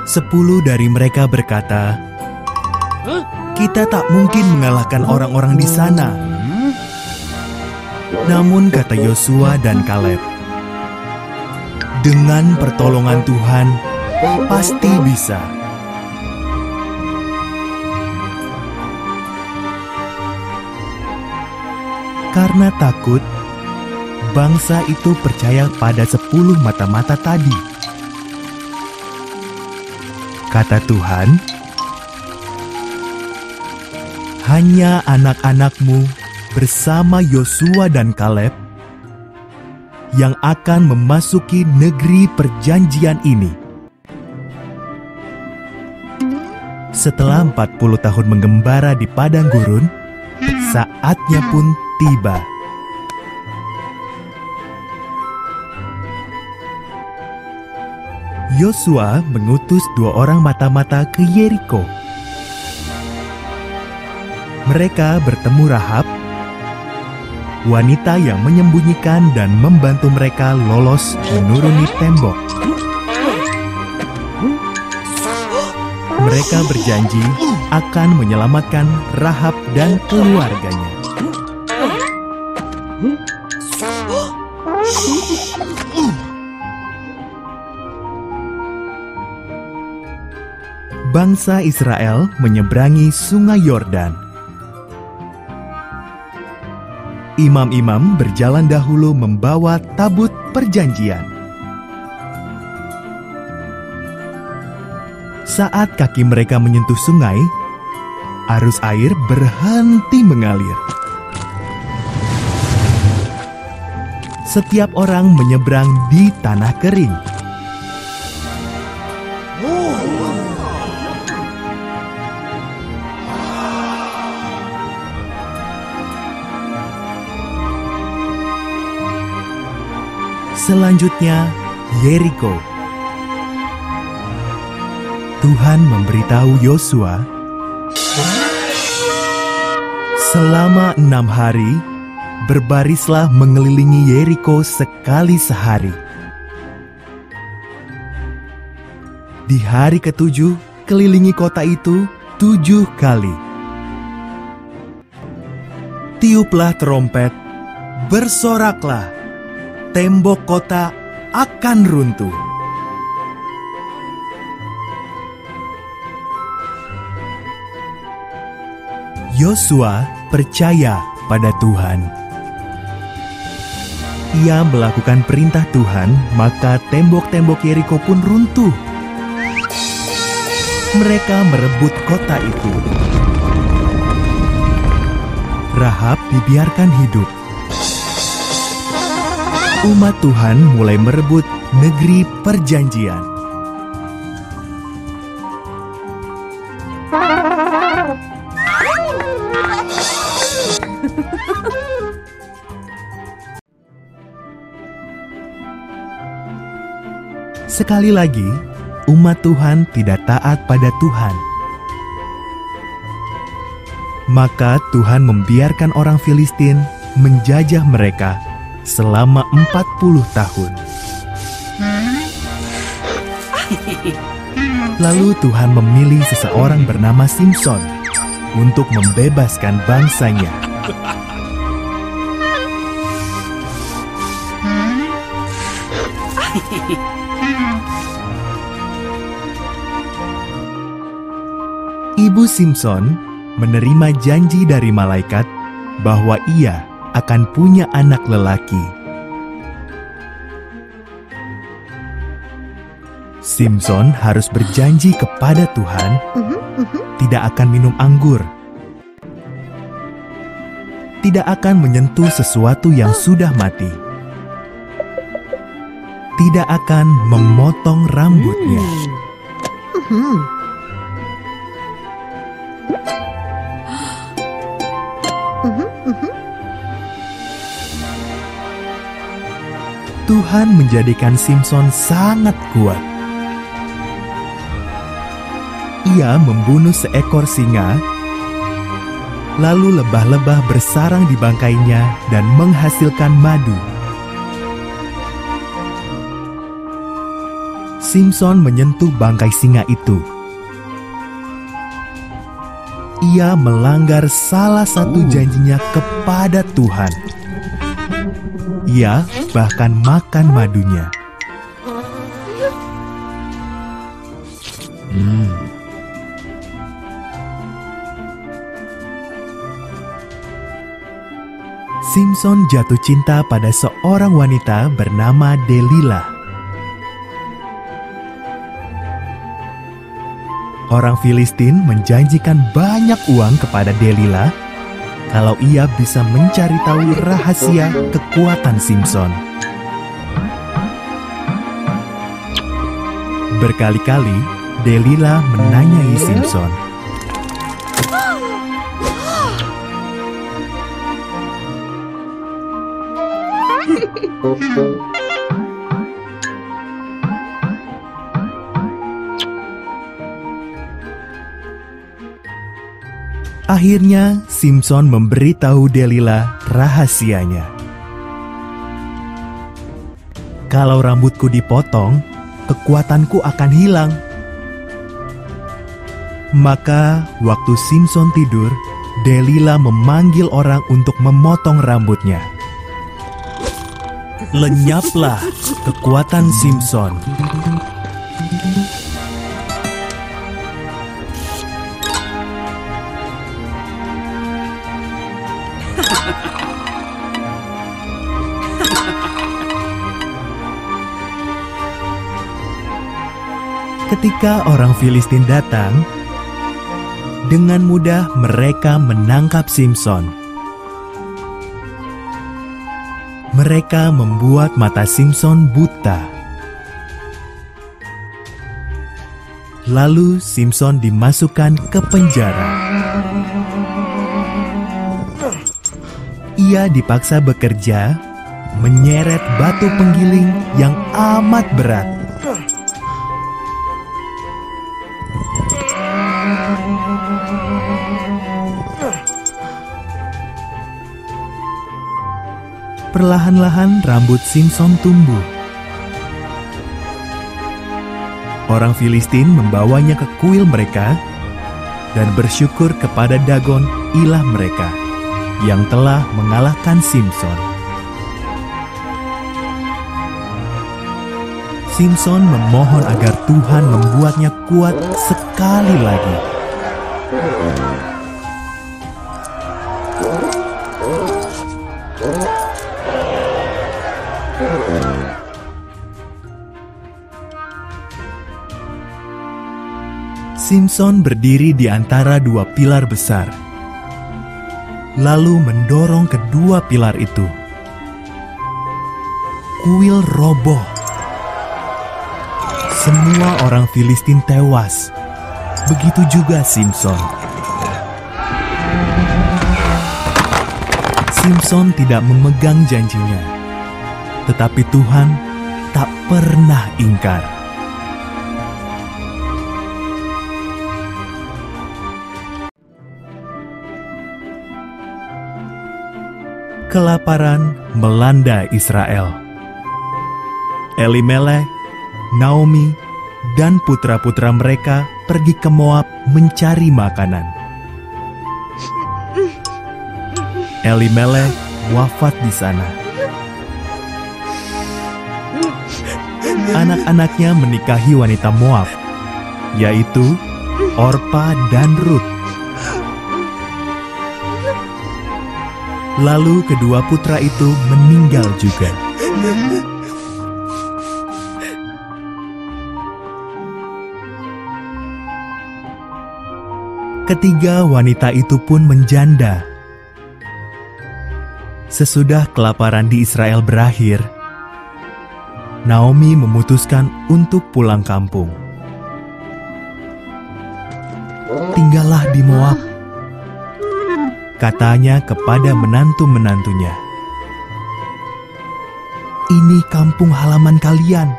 10 dari mereka berkata, "Kita tak mungkin mengalahkan orang-orang di sana." Namun kata Yosua dan Kaleb, "Dengan pertolongan Tuhan, pasti bisa." Karena takut, bangsa itu percaya pada 10 mata-mata tadi. Kata Tuhan, "Hanya anak-anakmu bersama Yosua dan Kaleb yang akan memasuki negeri perjanjian ini." Setelah 40 tahun menggembara di padang gurun, saatnya pun tiba. Yosua mengutus 2 orang mata-mata ke Yeriko. Mereka bertemu Rahab, wanita yang menyembunyikan dan membantu mereka lolos menuruni tembok. Mereka berjanji akan menyelamatkan Rahab dan keluarganya. Bangsa Israel menyeberangi Sungai Yordan. Imam-imam berjalan dahulu membawa tabut perjanjian. Saat kaki mereka menyentuh sungai, arus air berhenti mengalir. Setiap orang menyeberang di tanah kering. Selanjutnya, Yeriko. Tuhan memberitahu Yosua, selama 6 hari, berbarislah mengelilingi Yeriko sekali sehari. Di hari ke-7, kelilingi kota itu 7 kali. Tiuplah trompet, bersoraklah, tembok kota akan runtuh. Yosua percaya pada Tuhan. Ia melakukan perintah Tuhan, maka tembok-tembok Yeriko pun runtuh. Mereka merebut kota itu. Rahab dibiarkan hidup. Umat Tuhan mulai merebut negeri perjanjian. Sekali lagi, umat Tuhan tidak taat pada Tuhan. Maka Tuhan membiarkan orang Filistin menjajah mereka selama 40 tahun. Lalu Tuhan memilih seseorang bernama Simson untuk membebaskan bangsanya. Ibu Simson menerima janji dari malaikat bahwa ia akan punya anak lelaki. Simson harus berjanji kepada Tuhan tidak akan minum anggur, tidak akan menyentuh sesuatu yang sudah mati, tidak akan memotong rambutnya. Tuhan menjadikan Simson sangat kuat. Ia membunuh seekor singa, lalu lebah-lebah bersarang di bangkainya dan menghasilkan madu. Simson menyentuh bangkai singa itu. Ia melanggar salah satu janjinya kepada Tuhan. Ia bahkan makan madunya. Simson jatuh cinta pada seorang wanita bernama Delilah. Orang Filistin menjanjikan banyak uang kepada Delilah kalau ia bisa mencari tahu rahasia kekuatan Simson. Berkali-kali, Delilah menanyai Simson. Akhirnya, Simson memberitahu Delilah rahasianya. Kalau rambutku dipotong, kekuatanku akan hilang. Maka, waktu Simson tidur, Delilah memanggil orang untuk memotong rambutnya. Lenyaplah kekuatan Simson. Ketika orang Filistin datang, dengan mudah mereka menangkap Simson. Mereka membuat mata Simson buta. Lalu Simson dimasukkan ke penjara. Ia dipaksa bekerja, menyeret batu penggiling yang amat berat. Perlahan-lahan rambut Simson tumbuh. Orang Filistin membawanya ke kuil mereka dan bersyukur kepada Dagon, ilah mereka, yang telah mengalahkan Simson. Simson memohon agar Tuhan membuatnya kuat sekali lagi. Simson berdiri di antara dua pilar besar, lalu mendorong kedua pilar itu. Kuil roboh. Semua orang Filistin tewas. Begitu juga Simson. Simson tidak memegang janjinya, tetapi Tuhan tak pernah ingkar. Kelaparan melanda Israel. Elimelek, Naomi, dan putra-putra mereka pergi ke Moab mencari makanan. Elimelek wafat di sana. Anak-anaknya menikahi wanita Moab, yaitu Orpa dan Rut. Lalu kedua putra itu meninggal juga. Ketiga wanita itu pun menjanda. Sesudah kelaparan di Israel berakhir, Naomi memutuskan untuk pulang kampung. Tinggallah di Moab, katanya kepada menantu-menantunya. Ini kampung halaman kalian.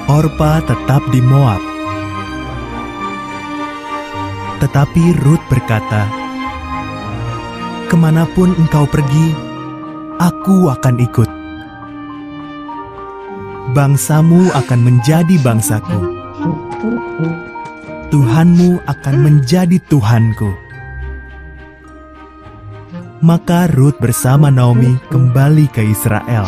Orpa tetap di Moab. Tetapi Rut berkata, "Kemanapun engkau pergi, aku akan ikut. Bangsamu akan menjadi bangsaku. Tuhanmu akan menjadi Tuhanku." Maka Rut bersama Naomi kembali ke Israel.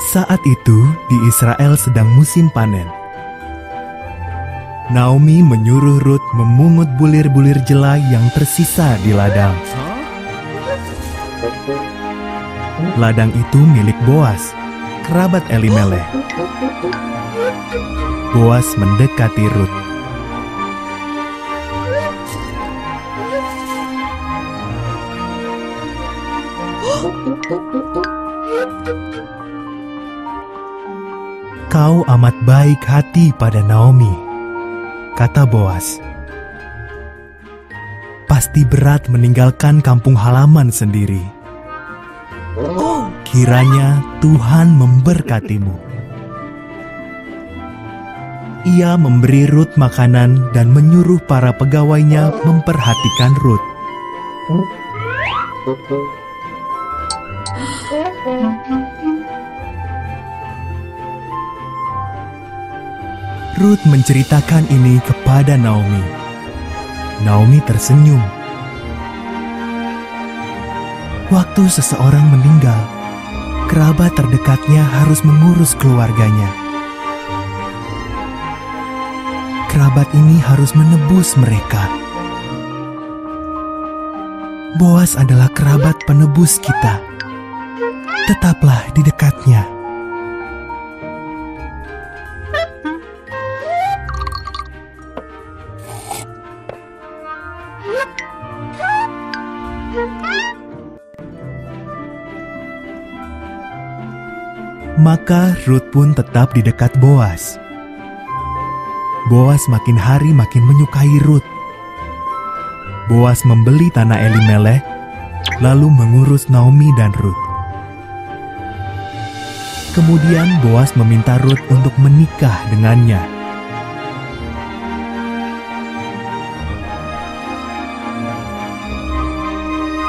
Saat itu di Israel sedang musim panen. Naomi menyuruh Rut memungut bulir-bulir jelai yang tersisa di ladang. Ladang itu milik Boas, kerabat Elimelek. Boas mendekati Rut. "Kau amat baik hati pada Naomi," kata Boas. "Pasti berat meninggalkan kampung halaman sendiri. Kiranya Tuhan memberkatimu." Ia memberi Rut makanan dan menyuruh para pegawainya memperhatikan Rut. Rut menceritakan ini kepada Naomi. Naomi tersenyum. Waktu seseorang meninggal, kerabat terdekatnya harus mengurus keluarganya. Kerabat ini harus menebus mereka. Boas adalah kerabat penebus kita. Tetaplah di dekatnya. Maka Rut pun tetap di dekat Boas. Boas makin hari makin menyukai Rut. Boas membeli tanah Elimelek, lalu mengurus Naomi dan Rut. Kemudian Boas meminta Rut untuk menikah dengannya.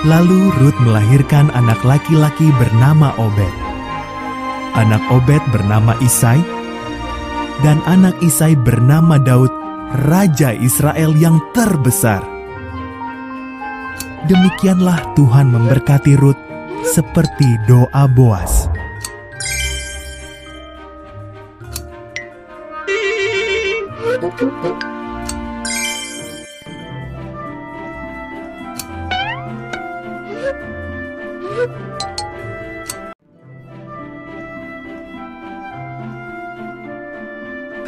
Lalu Rut melahirkan anak laki-laki bernama Obed. Anak Obed bernama Isai, dan anak Isai bernama Daud, Raja Israel yang terbesar. Demikianlah Tuhan memberkati Rut seperti doa Boas.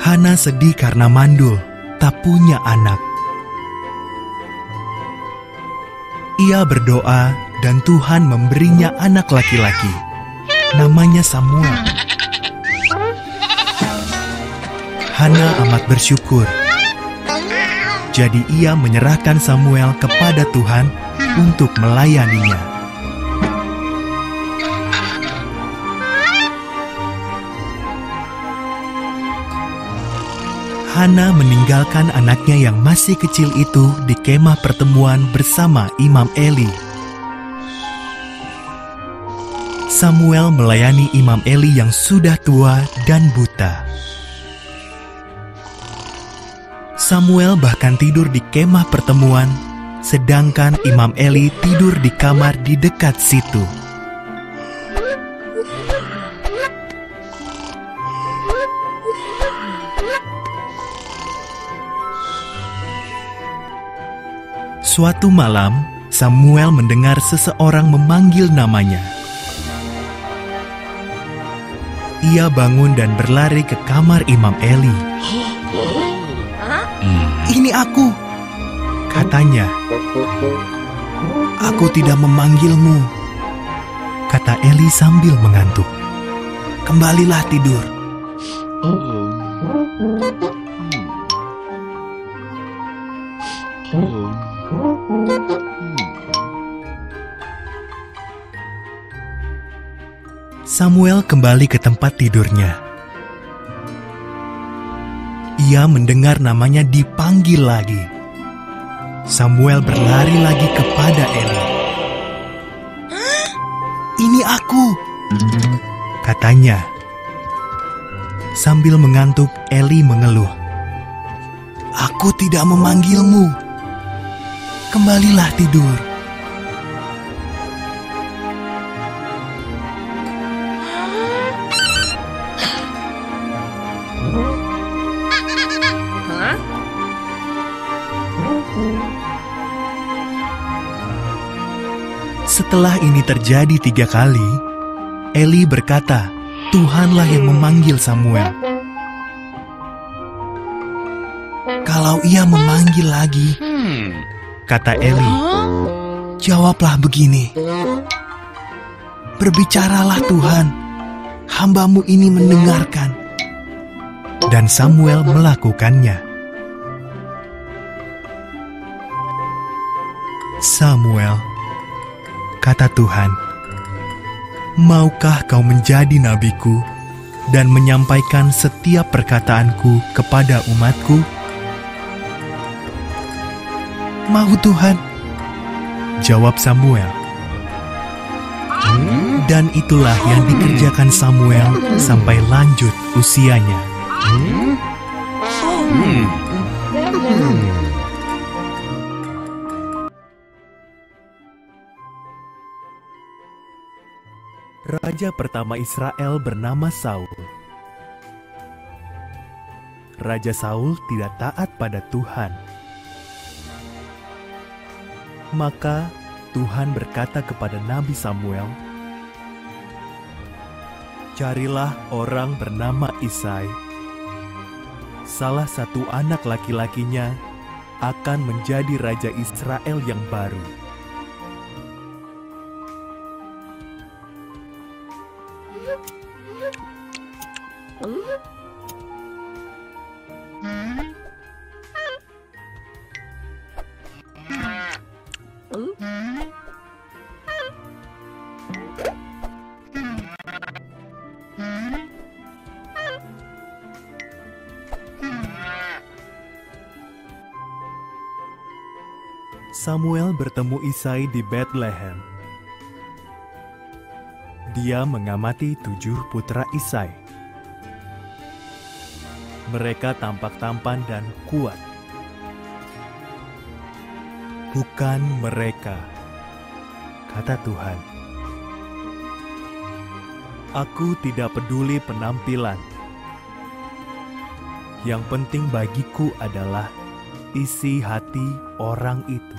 Hana sedih karena mandul, tak punya anak. Ia berdoa dan Tuhan memberinya anak laki-laki. Namanya Samuel. Hana amat bersyukur. Jadi ia menyerahkan Samuel kepada Tuhan untuk melayaninya. Hana meninggalkan anaknya yang masih kecil itu di kemah pertemuan bersama Imam Eli. Samuel melayani Imam Eli yang sudah tua dan buta. Samuel bahkan tidur di kemah pertemuan, sedangkan Imam Eli tidur di kamar di dekat situ. Suatu malam, Samuel mendengar seseorang memanggil namanya. Ia bangun dan berlari ke kamar Imam Eli. "Ini aku," katanya. "Aku tidak memanggilmu," kata Eli sambil mengantuk. "Kembalilah tidur." Samuel kembali ke tempat tidurnya. Ia mendengar namanya dipanggil lagi. Samuel berlari lagi kepada Eli. "Ini aku," katanya. Sambil mengantuk, Eli mengeluh. "Aku tidak memanggilmu. Kembalilah tidur." Setelah ini terjadi 3 kali, Eli berkata, "Tuhanlah yang memanggil Samuel." "Kalau ia memanggil lagi," kata Eli, "jawablah begini, 'Berbicaralah Tuhan, hamba-Mu ini mendengarkan.'" Dan Samuel melakukannya. "Samuel," kata Tuhan, "maukah kau menjadi nabiku dan menyampaikan setiap perkataanku kepada umatku?" "Mau Tuhan," jawab Samuel. Dan itulah yang dikerjakan Samuel sampai lanjut usianya. Raja pertama Israel bernama Saul. Raja Saul tidak taat pada Tuhan. Maka Tuhan berkata kepada Nabi Samuel, "Carilah orang bernama Isai. Salah satu anak laki-lakinya akan menjadi raja Israel yang baru." Samuel bertemu Isai di Bethlehem. Dia mengamati 7 putra Isai. Mereka tampak tampan dan kuat. "Bukan mereka," kata Tuhan. "Aku tidak peduli penampilan. Yang penting bagiku adalah isi hati orang itu."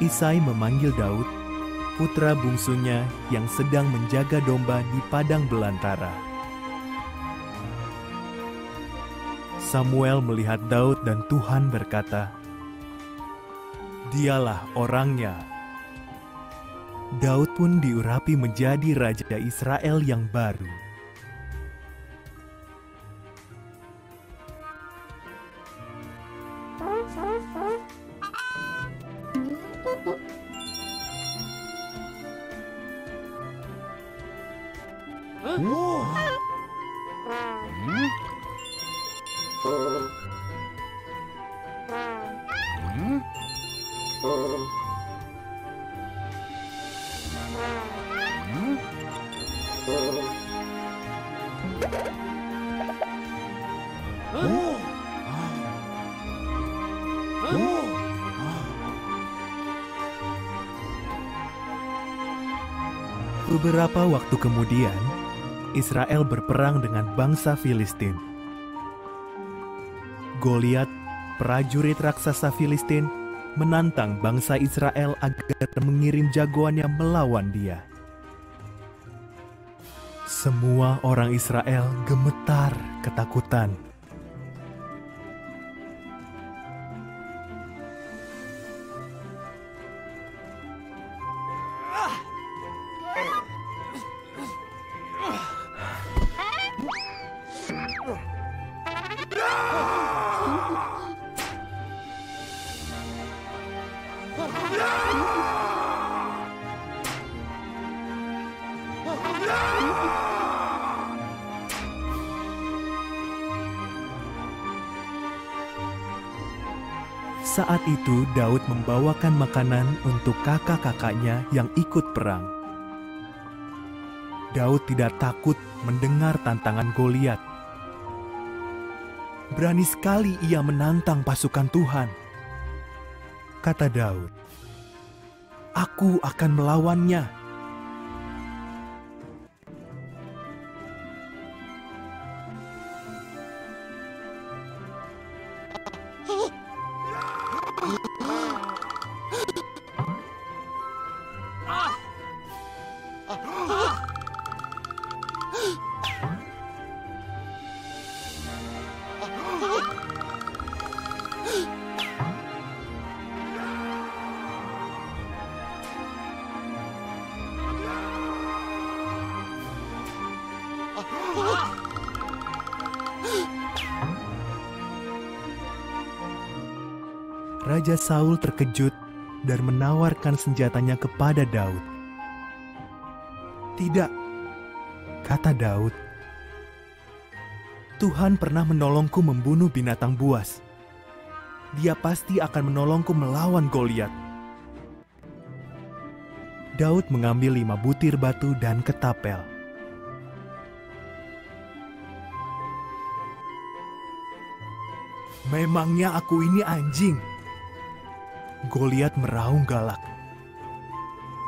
Isai memanggil Daud, putra bungsunya yang sedang menjaga domba di padang belantara. Samuel melihat Daud dan Tuhan berkata, "Dialah orangnya." Daud pun diurapi menjadi raja Israel yang baru. Beberapa waktu kemudian, Israel berperang dengan bangsa Filistin. Goliat, prajurit raksasa Filistin, menantang bangsa Israel agar mengirim jagoannya melawan dia. Semua orang Israel gemetar ketakutan. Saat itu Daud membawakan makanan untuk kakak-kakaknya yang ikut perang. Daud tidak takut mendengar tantangan Goliat. "Berani sekali ia menantang pasukan Tuhan," kata Daud. "Aku akan melawannya." Raja Saul terkejut dan menawarkan senjatanya kepada Daud. "Tidak," kata Daud. "Tuhan pernah menolongku membunuh binatang buas. Dia pasti akan menolongku melawan Goliat." Daud mengambil 5 butir batu dan ketapel. "Memangnya aku ini anjing?" Goliat meraung galak.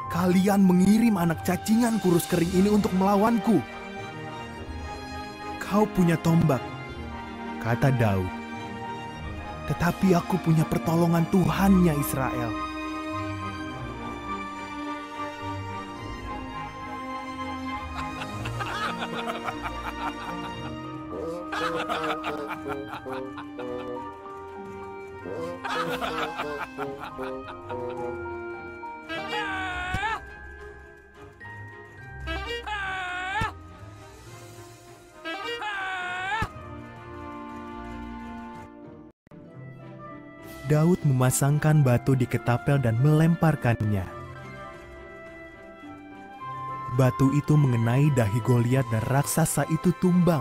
"Kalian mengirim anak cacingan kurus kering ini untuk melawanku." "Kau punya tombak," kata Daud. "Tetapi aku punya pertolongan Tuhannya Israel." Daud memasangkan batu di ketapel dan melemparkannya. Batu itu mengenai dahi Goliat dan raksasa itu tumbang.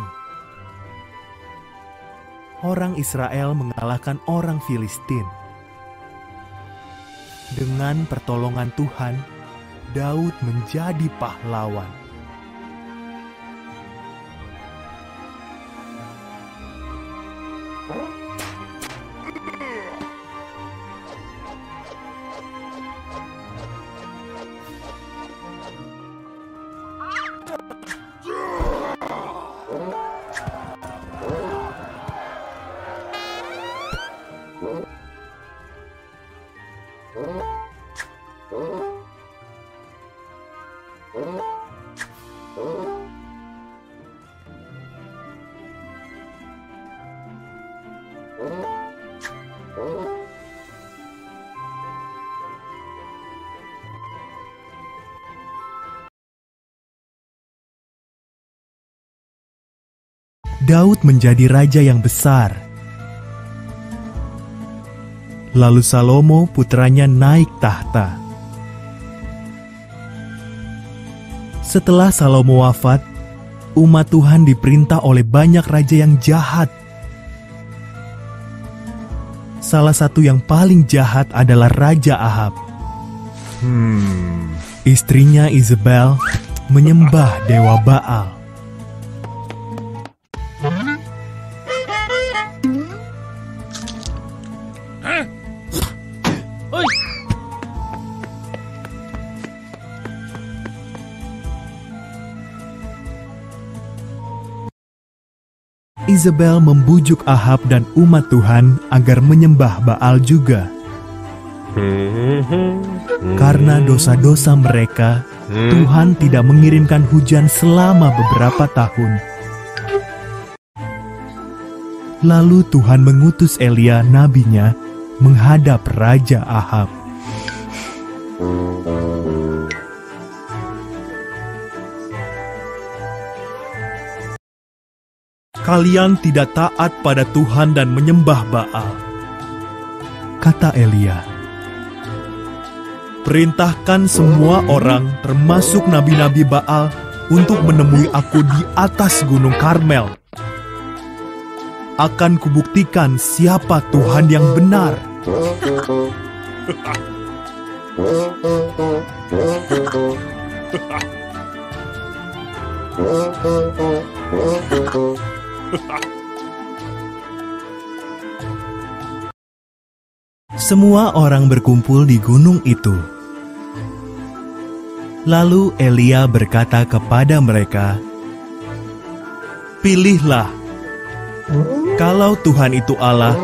Orang Israel mengalahkan orang Filistin. Dengan pertolongan Tuhan, Daud menjadi pahlawan. Daud menjadi raja yang besar. Lalu Salomo putranya naik tahta. Setelah Salomo wafat, umat Tuhan diperintah oleh banyak raja yang jahat. Salah satu yang paling jahat adalah Raja Ahab. Istrinya Isabel menyembah dewa Baal. Isabel membujuk Ahab dan umat Tuhan agar menyembah Baal juga. Karena dosa-dosa mereka, Tuhan tidak mengirimkan hujan selama beberapa tahun. Lalu Tuhan mengutus Elia nabinya menghadap Raja Ahab. "Kalian tidak taat pada Tuhan dan menyembah Baal," kata Elia. "Perintahkan semua orang, termasuk nabi-nabi Baal, untuk menemui aku di atas Gunung Karmel. Akan kubuktikan siapa Tuhan yang benar." Semua orang berkumpul di gunung itu. Lalu Elia berkata kepada mereka, "Pilihlah. Kalau Tuhan itu Allah,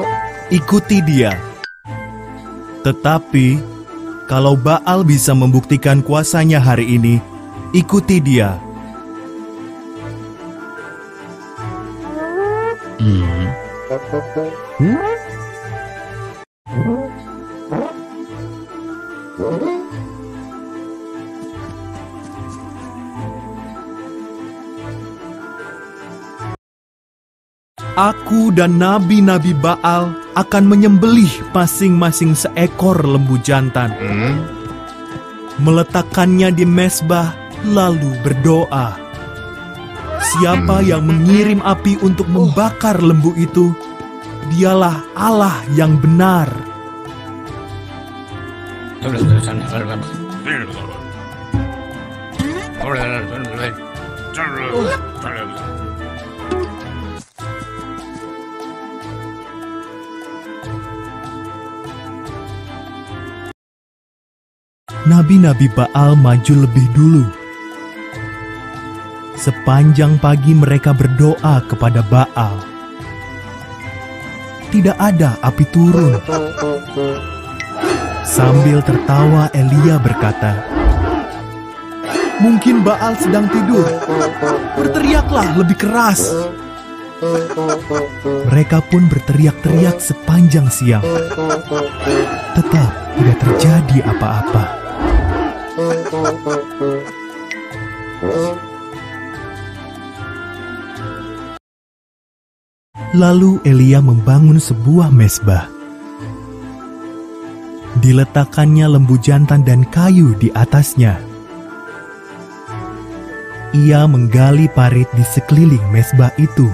ikuti Dia. Tetapi kalau Baal bisa membuktikan kuasanya hari ini, ikuti Dia." "Aku dan nabi-nabi Baal akan menyembelih masing-masing seekor lembu jantan. Meletakkannya di mezbah, lalu berdoa. Siapa yang mengirim api untuk membakar lembu itu, dialah Allah yang benar. Nabi-nabi Baal maju lebih dulu. Sepanjang pagi mereka berdoa kepada Baal. Tidak ada api turun. Sambil tertawa, Elia berkata, "Mungkin Baal sedang tidur. Berteriaklah lebih keras." Mereka pun berteriak-teriak sepanjang siang. Tetap tidak terjadi apa-apa. Lalu Elia membangun sebuah mezbah. Diletakkannya lembu jantan dan kayu di atasnya. Ia menggali parit di sekeliling mezbah itu.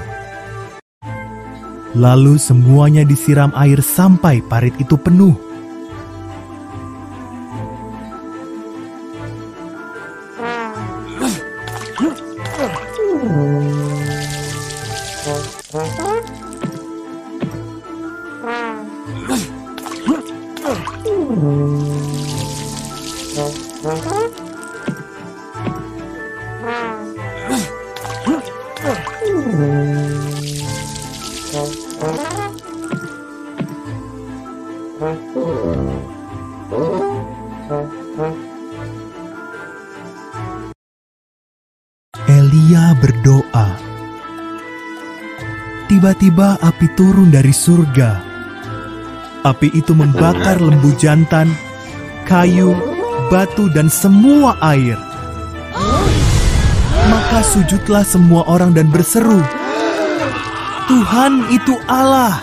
Lalu semuanya disiram air sampai parit itu penuh. Elia berdoa. Tiba-tiba api turun dari surga. Api itu membakar lembu jantan, kayu, batu, dan semua air. Maka sujudlah semua orang dan berseru, "Tuhan itu Allah!"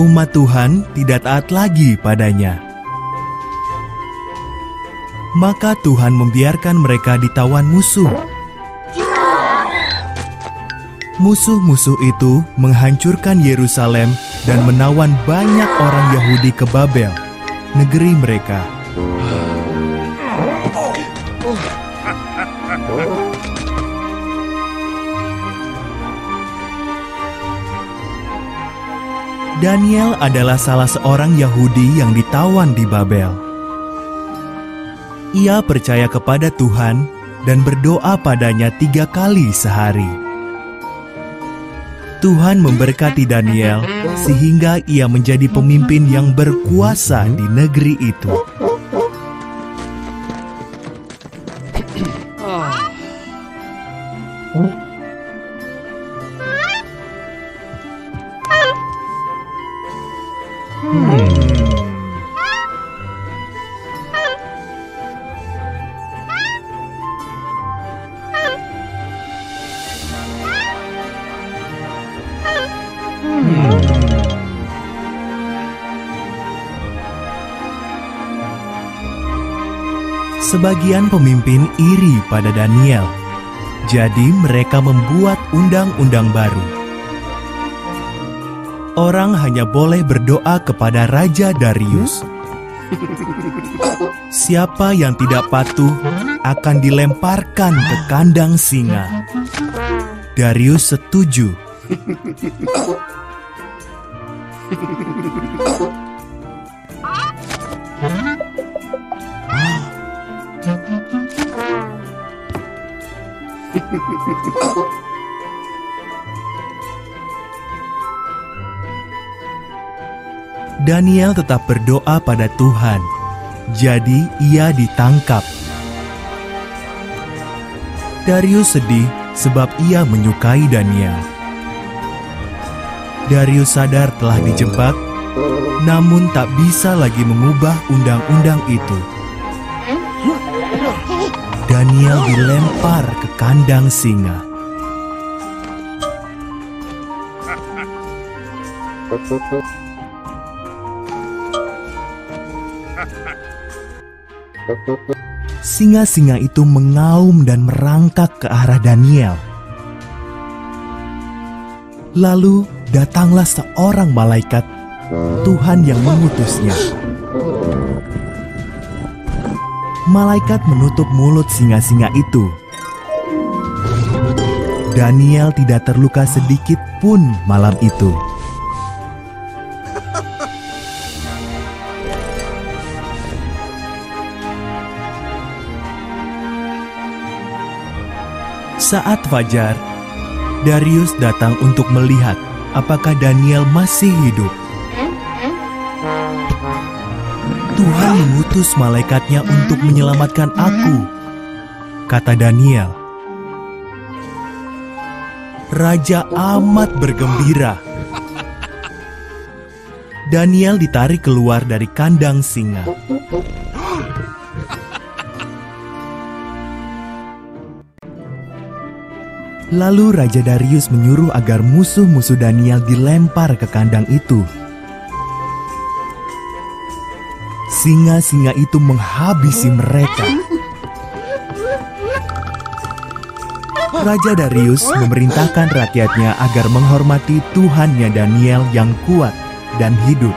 Umat Tuhan tidak taat lagi padanya. Maka Tuhan membiarkan mereka ditawan musuh. Musuh-musuh itu menghancurkan Yerusalem dan menawan banyak orang Yahudi ke Babel, negeri mereka. Daniel adalah salah seorang Yahudi yang ditawan di Babel. Ia percaya kepada Tuhan dan berdoa padanya 3 kali sehari. Tuhan memberkati Daniel sehingga ia menjadi pemimpin yang berkuasa di negeri itu. Sebagian pemimpin iri pada Daniel, jadi mereka membuat undang-undang baru. Orang hanya boleh berdoa kepada Raja Darius. Siapa yang tidak patuh akan dilemparkan ke kandang singa. Darius setuju. Daniel tetap berdoa pada Tuhan, jadi ia ditangkap. Darius sedih sebab ia menyukai Daniel. Darius sadar telah dijebak, namun tak bisa lagi mengubah undang-undang itu. Daniel dilempar ke kandang singa. Singa-singa itu mengaum dan merangkak ke arah Daniel. Lalu datanglah seorang malaikat Tuhan yang mengutusnya. Malaikat menutup mulut singa-singa itu. Daniel tidak terluka sedikit pun malam itu. Saat fajar, Darius datang untuk melihat apakah Daniel masih hidup. Tuhan mengutus malaikatnya untuk menyelamatkan aku, kata Daniel. Raja amat bergembira. Daniel ditarik keluar dari kandang singa. Lalu Raja Darius menyuruh agar musuh-musuh Daniel dilempar ke kandang itu. Singa-singa itu menghabisi mereka. Raja Darius memerintahkan rakyatnya agar menghormati Tuhannya Daniel yang kuat dan hidup.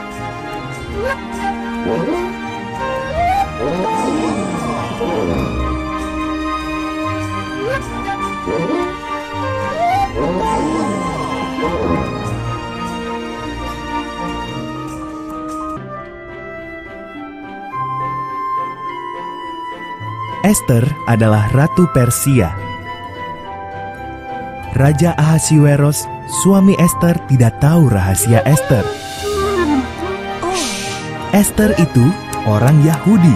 Ester adalah Ratu Persia. Raja Ahasiweros, suami Ester, tidak tahu rahasia Ester. Ester itu orang Yahudi.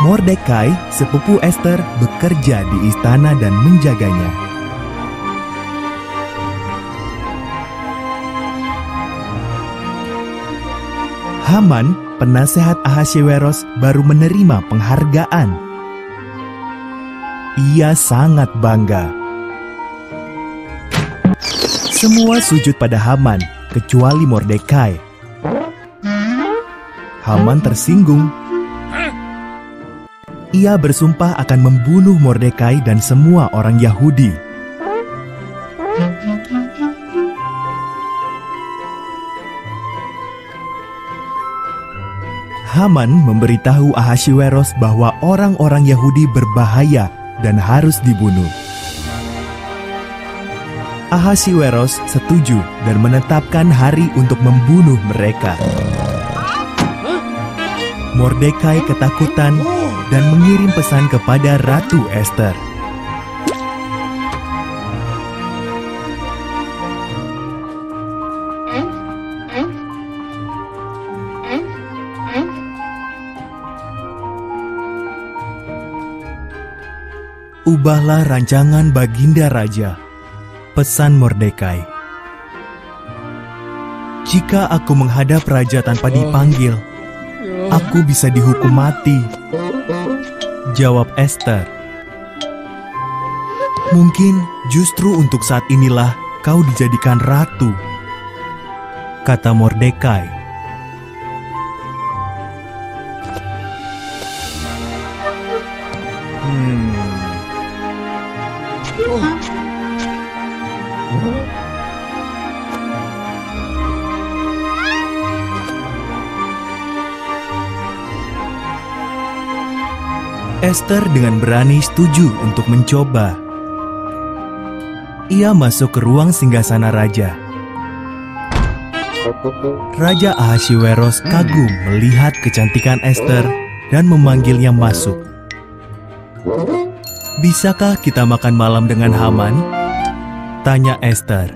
Mordekai, sepupu Ester, bekerja di istana dan menjaganya. Haman, penasehat Ahasiweros, baru menerima penghargaan. Ia sangat bangga. Semua sujud pada Haman, kecuali Mordekai. Haman tersinggung. Ia bersumpah akan membunuh Mordekai dan semua orang Yahudi. Haman memberitahu Ahasiweros bahwa orang-orang Yahudi berbahaya dan harus dibunuh. Ahasiweros setuju dan menetapkan hari untuk membunuh mereka. Mordekai ketakutan dan mengirim pesan kepada Ratu Ester. Ubahlah rancangan Baginda Raja, pesan Mordekai. Jika aku menghadap raja tanpa dipanggil, aku bisa dihukum mati, jawab Ester. Mungkin justru untuk saat inilah kau dijadikan ratu, kata Mordekai. Ester dengan berani setuju untuk mencoba. Ia masuk ke ruang singgasana raja. Raja Ahasiweros kagum melihat kecantikan Ester dan memanggilnya masuk. Bisakah kita makan malam dengan Haman? Tanya Ester.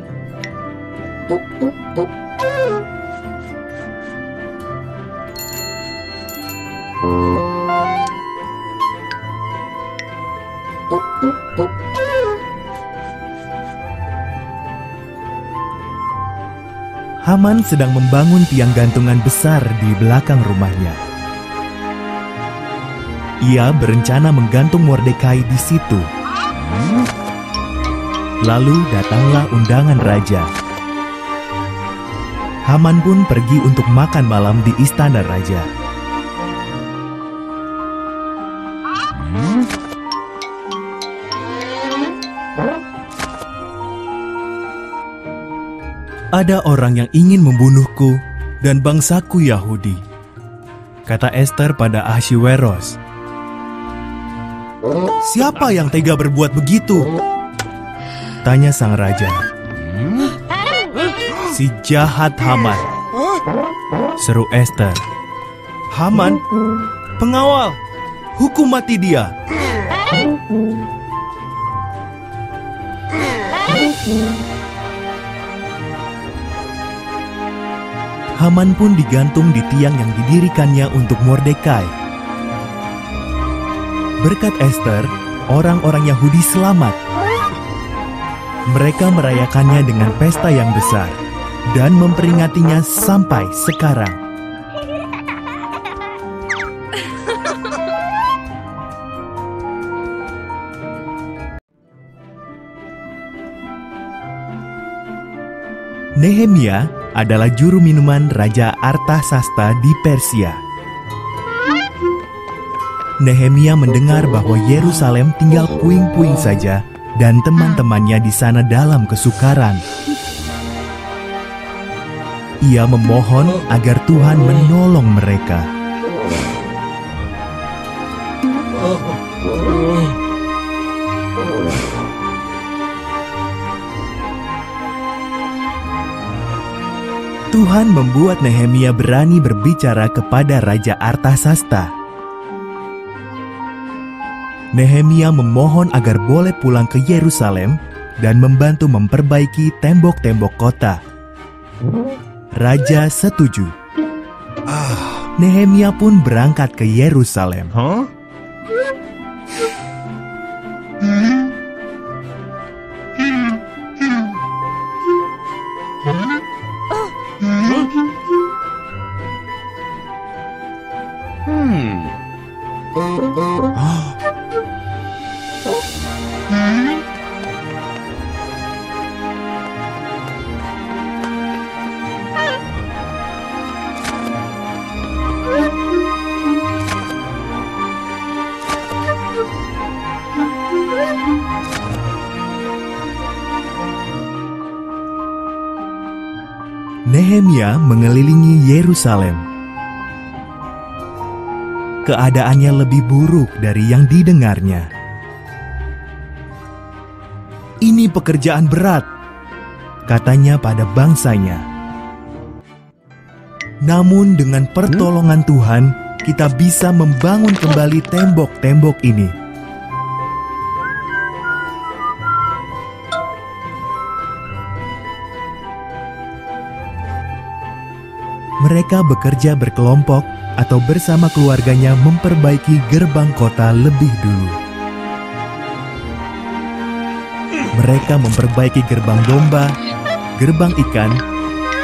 Haman sedang membangun tiang gantungan besar di belakang rumahnya. Ia berencana menggantung Mordekai di situ. Lalu datanglah undangan raja. Haman pun pergi untuk makan malam di istana raja. Ada orang yang ingin membunuhku dan bangsaku Yahudi, kata Ester pada Ahasweros. Siapa yang tega berbuat begitu? Tanya sang raja. Si jahat Haman, seru Ester. Haman, pengawal, hukum mati dia. Haman pun digantung di tiang yang didirikannya untuk Mordekai. Berkat Ester, orang-orang Yahudi selamat. Mereka merayakannya dengan pesta yang besar dan memperingatinya sampai sekarang. Nehemia adalah juru minuman Raja Artasasta di Persia. Nehemia mendengar bahwa Yerusalem tinggal puing-puing saja dan teman-temannya di sana dalam kesukaran. Ia memohon agar Tuhan menolong mereka. Tuhan membuat Nehemia berani berbicara kepada Raja Artasasta. Nehemia memohon agar boleh pulang ke Yerusalem dan membantu memperbaiki tembok-tembok kota. Raja setuju. Nehemia pun berangkat ke Yerusalem. Nehemia mengelilingi Yerusalem. Keadaannya lebih buruk dari yang didengarnya. Ini pekerjaan berat, katanya pada bangsanya. Namun dengan pertolongan Tuhan, kita bisa membangun kembali tembok-tembok ini. Mereka bekerja berkelompok atau bersama keluarganya memperbaiki gerbang kota lebih dulu. Mereka memperbaiki gerbang domba, gerbang ikan,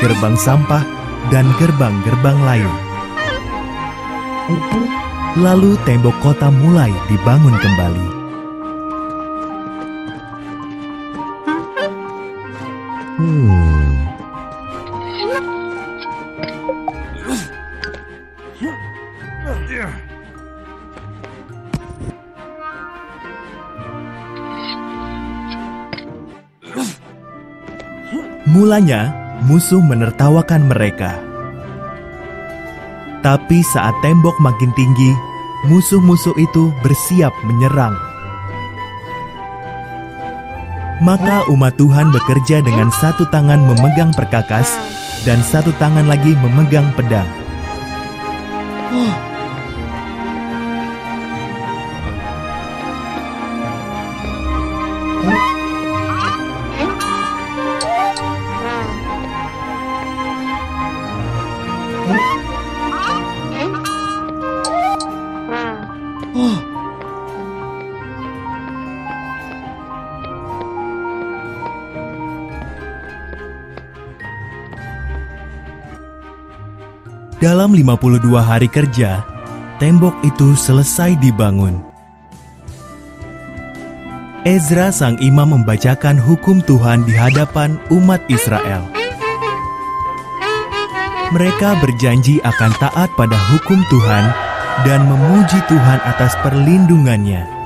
gerbang sampah, dan gerbang-gerbang lain. Lalu tembok kota mulai dibangun kembali. Mulanya, musuh menertawakan mereka. Tapi saat tembok makin tinggi, musuh-musuh itu bersiap menyerang. Maka umat Tuhan bekerja dengan satu tangan memegang perkakas dan satu tangan lagi memegang pedang. Dalam 52 hari kerja, tembok itu selesai dibangun. Ezra sang imam membacakan hukum Tuhan di hadapan umat Israel. Mereka berjanji akan taat pada hukum Tuhan dan memuji Tuhan atas perlindungannya.